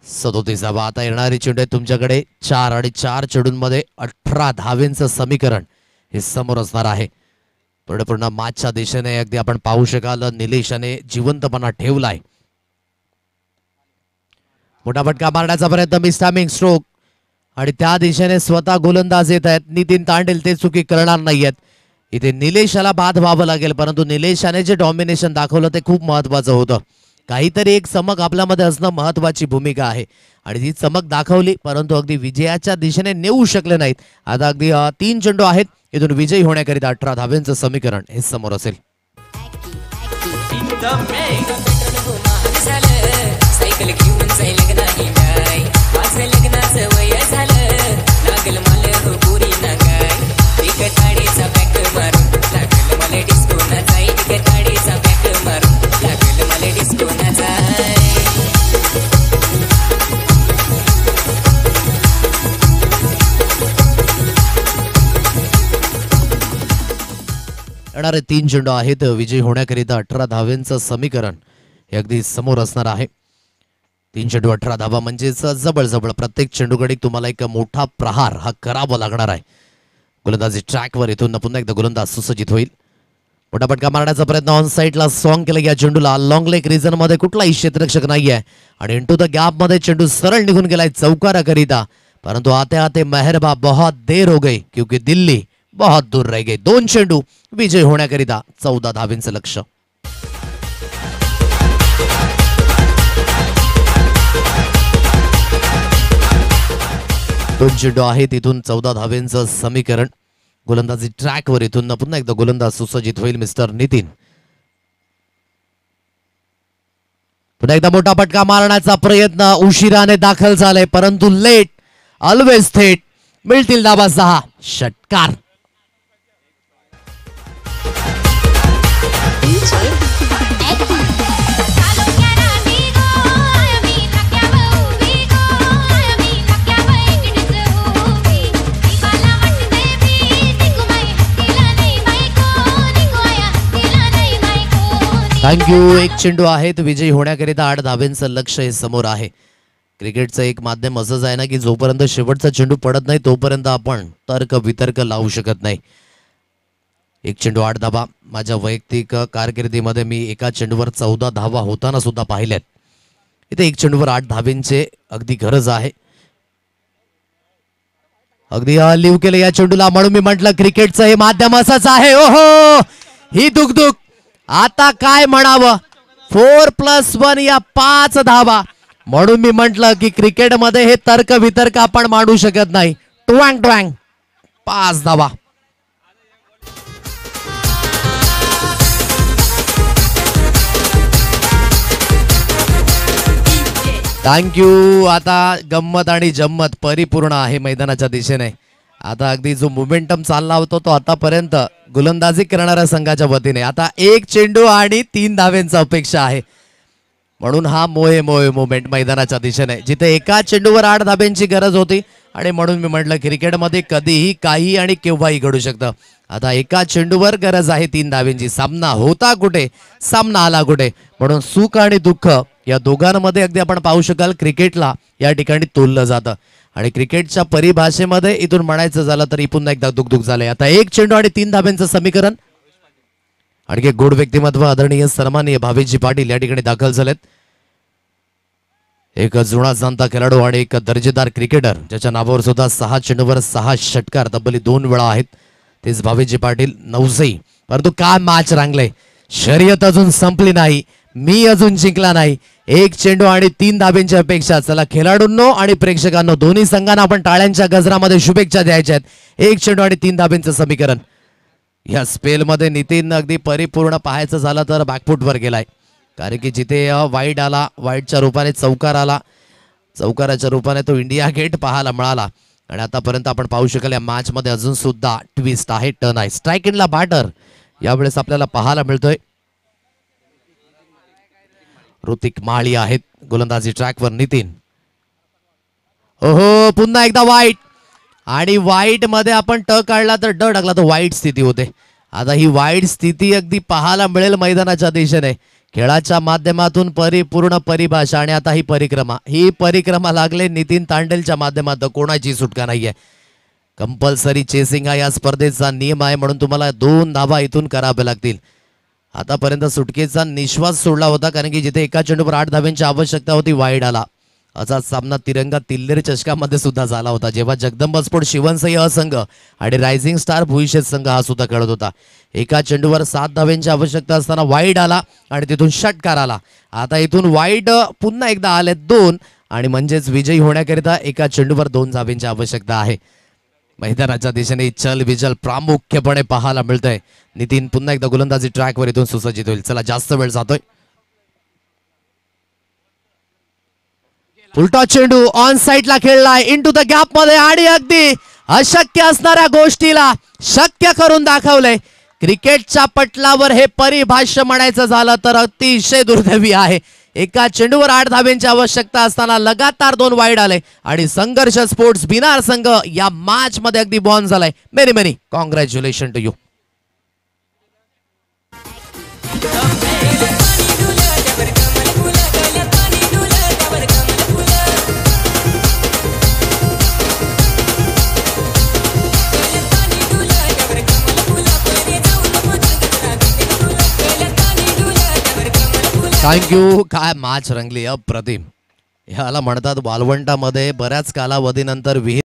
37 धावा. आता येणारी चेंडू आहे तुमच्याकडे 4 आणि 4 चेंडूंमध्ये 18 धावेंचं समीकरण हे समोर असणार आहे. पूर्ण मॅचच्या दिशेने अगदी आपण पाहू शकाल निलेशाने जिवंतपणा ठेवलाय. मोठा फटका मारण्याचा प्रयत्न, मिसटायमिंग स्ट्रोक, आणि त्या दिशेने स्वतः गोलंदाज येत आहेत. नितीन तांडेल ते चुकी करणार नाहीयेत. इथे निलेशाला बाद व्हावं लागेल, परंतु निलेशाने जे डॉमिनेशन दाखवलं ते खूप महत्वाचं होतं. काहीतरी एक चमक आपल्यामध्ये असणं महत्वाची भूमिका आहे, आणि ती चमक दाखवली, परंतु अगदी विजयाच्या दिशेने नेऊ शकले नाहीत. आता अगदी 3 चेंडू आहेत, इथून विजयी होण्याकरिता 18 धावेंचं समीकरण हे समोर असेल. सायकल घेऊन जाईल नाही काय, आज लग्नाचं वय झालं, लागल मला हो पुरी ना काय, एक ताडीचा बॅक मारून लागल मला डिस्को ना जाईल, एक ताडीचा बॅक मारून लागल मला डिस्को ना जाईल. येणारे 3 चेंडू आहेत, विजयी होण्याकरिता 18 धावेंचं समीकरण हे अगदी समोर असणार आहे. 3 चेंडू 18 धावा म्हणजेच जबळ प्रत्येक चेंडूकडे तुम्हाला एक मोठा प्रहार हा करावा लागणार आहे. गोलंदाजी ट्रॅकवर इथून पुन्हा एकदा गोलंदाज सुसज्जित होईल. मोठा फटका मारण्याचा प्रयत्न ऑन साइडला सॉंग केलं या चेंडूला. लॉंग लेग रिजन मध्ये कुठलाही क्षेत्ररक्षक नाहीये, आणि इंटू द गॅप मध्ये चेंडू सरळ निघून गेलाय चौकाराकरिता, परंतु आते आते मेहरबा बहुत देर हो गई क्योंकि दिल्ली बहुत दूर रह गई. 2 चेंडू विजय होण्याकरिता 14 धावेंचं लक्ष्य. दोन चेंडू आहेत, इथून 14 धावेंचं समीकरण. गोलंदाजी ट्रॅकवर इथून पुन्हा एकदा गोलंदाज सुसज्जित होईल मिस्टर नितीन. पुन्हा एकदा मोठा फटका मारण्याचा प्रयत्न उशिराने दाखल झालाय, परंतु लेट ऑलवेज थेट. मिळतील धावा 6. षटकार. थँक्यू. 1 चेंडू आहेत, विजयी होण्याकरिता 8 धावेंचं लक्ष हे समोर आहे. क्रिकेटचं एक माध्यम असंच आहे ना की जोपर्यंत शेवटचा चेंडू पडत नाही तोपर्यंत आपण तर्क वितर्क लावू शकत नाही. 1 चेंडू 8 धावा. माझ्या वैयक्तिक कारकिर्दीमध्ये मी एका चेंडूवर 14 धावा होताना सुद्धा पाहिल्यात. इथे 1 चेंडूवर 8 धावेंचे अगदी गरज आहे. अगदी लिव केलं या चेंडूला, म्हणून मी म्हटलं क्रिकेटचं हे माध्यम असंच आहे. ओहो, ही दुखदुख आता काय म्हणावं. 4+1 या 5 धावा. म्हणून मी म्हटलं की क्रिकेटमध्ये हे तर्क वितर्क आपण मांडू शकत नाही. ट्वँग 5 धावा. थँक्यू. आता गंमत आणि जम्मत परिपूर्ण आहे मैदानाच्या दिशेने. आता अगदी जो मोमेंटम चालला होता तो आतापर्यंत गोलंदाजी करणाऱ्या संघाच्या वतीने आता 1 चेंडू आणि 3 धावेंचा अपेक्षा आहे. म्हणून हा मोहे मोमेंट मैदानाच्या दिशेने, जिथे एका चेंडूवर 8 धाब्यांची गरज होती, आणि म्हणून मी म्हटलं क्रिकेटमध्ये कधीही काही आणि केव्हाही घडू शकतं. आता एका चेंडूवर गरज आहे 3 धाब्यांची. सामना होता कुठे, सामना आला कुठे. म्हणून सुख आणि दुःख या दोघांमध्ये अगदी आपण पाहू शकाल क्रिकेटला या ठिकाणी तोललं जातं. आणि क्रिकेटच्या परिभाषेमध्ये इथून म्हणायचं झालं तरी पुन्हा एकदा दुगदुग झालंय. आता 1 चेंडू आणि 3 धाब्यांचं समीकरण. आणखी गोड व्यक्तिमत्व आदरणीय सन्माननीय भावेशजी पाटील या ठिकाणी दाखल झालेत. एक जुना जाणता खेळाडू आणि एक दर्जेदार क्रिकेटर ज्याच्या नावावर सुद्धा 6 चेंडूवर 6 षटकार तब्बली 2 वेळा आहेत. तेच भावेशजी पाटील 9 परंतु काय मॅच रांगले. शर्यत अजून संपली नाही, मी अजून जिंकला नाही. 1 चेंडू आणि 3 धाब्यांची अपेक्षा. चला खेळाडूंनो आणि प्रेक्षकांनो दोन्ही संघांना आपण टाळ्यांच्या गजरामध्ये शुभेच्छा द्यायच्या आहेत. 1 चेंडू आणि 3 धाब्यांचं समीकरण. या स्पेलमध्ये नितीन अगदी परिपूर्ण पाहायचं झालं तर बॅकफुटवर गेलाय, कारण की जिथे वाईड आला, वाईडच्या रूपाने चौकार आला, चौकाराच्या रूपाने तो इंडिया गेट पाहायला मिळाला. आणि आतापर्यंत आपण पाहू शकाल या मॅच मध्ये अजून सुद्धा ट्विस्ट आहे, टर्न आहे. स्ट्राईक इनला बॅटर यावेळेस आपल्याला पाहायला मिळतोय. ऋतिक माळी आहेत गोलंदाजी ट्रॅकवर. नितीन ओहो पुन्हा एकदा वाईट, आणि वाईट मध्ये आपण ट काढला तर ड टाकला तर वाईट स्थिती होते. आता ही वाईट स्थिती अगदी पाहायला मिळेल मैदानाच्या दिशेने. खेळाच्या माध्यमातून परिपूर्ण परिभाषा आणि आता ही परिक्रमा लागले नितीन तांडेलच्या माध्यमातून. कोणाची सुटका नाहीये. कंपल्सरी चेसिंग हा या स्पर्धेचा नियम आहे, म्हणून तुम्हाला 2 धावा इथून कराव्या लागतील. आतापर्यंत सुटकेचा निश्वास सोडला होता, कारण की जिथे एका चेंडूवर 8 धाब्यांची आवश्यकता होती वाईड आला. असा सामना तिरंगा तिल्लेर चषकामध्ये सुद्धा झाला होता, जेव्हा जगदंब स्पोर्ट शिवनसई संघ आणि रायझिंग स्टार भुईशेत संघ हा सुद्धा खेळत होता. एका चेंडूवर 7 धाब्यांची आवश्यकता असताना वाईड आला आणि तिथून षटकार आला. आता इथून वाईड पुन्हा एकदा आले 2, आणि म्हणजेच विजयी होण्याकरिता एका चेंडूवर 2 धाब्यांची आवश्यकता आहे. मैदानाच्या दिशेने चल विचल प्रामुख्यपणे पाहायला मिळतंय. नितीन पुन्हा एकदा गोलंदाजी ट्रॅकवर इथून सुसज्जित होईल. चला जास्त वेळ जातोय. उलटा चेंडू ऑन साइडला खेळलाय इनटू द गॅप मध्ये, आणि अगदी अशक्य असणाऱ्या गोष्टीला शक्य करून दाखवलंय. क्रिकेटच्या पटलावर हे परिभाष्य म्हणायचं झालं तर अतिशय दुर्दैवी आहे. एका चेंडूवर 8 धाब्यांची आवश्यकता असताना लगातार 2 वाईड आले आणि संघर्ष स्पोर्ट्स बिनार संघ या मॅच मध्ये अगदी बॉन झालाय. Many many congratulation to you. Thank you. काय मॅच रंगली अप्रतिम. ह्याला म्हणतात वालवंटामध्ये बऱ्याच कालावधीनंतर विहीर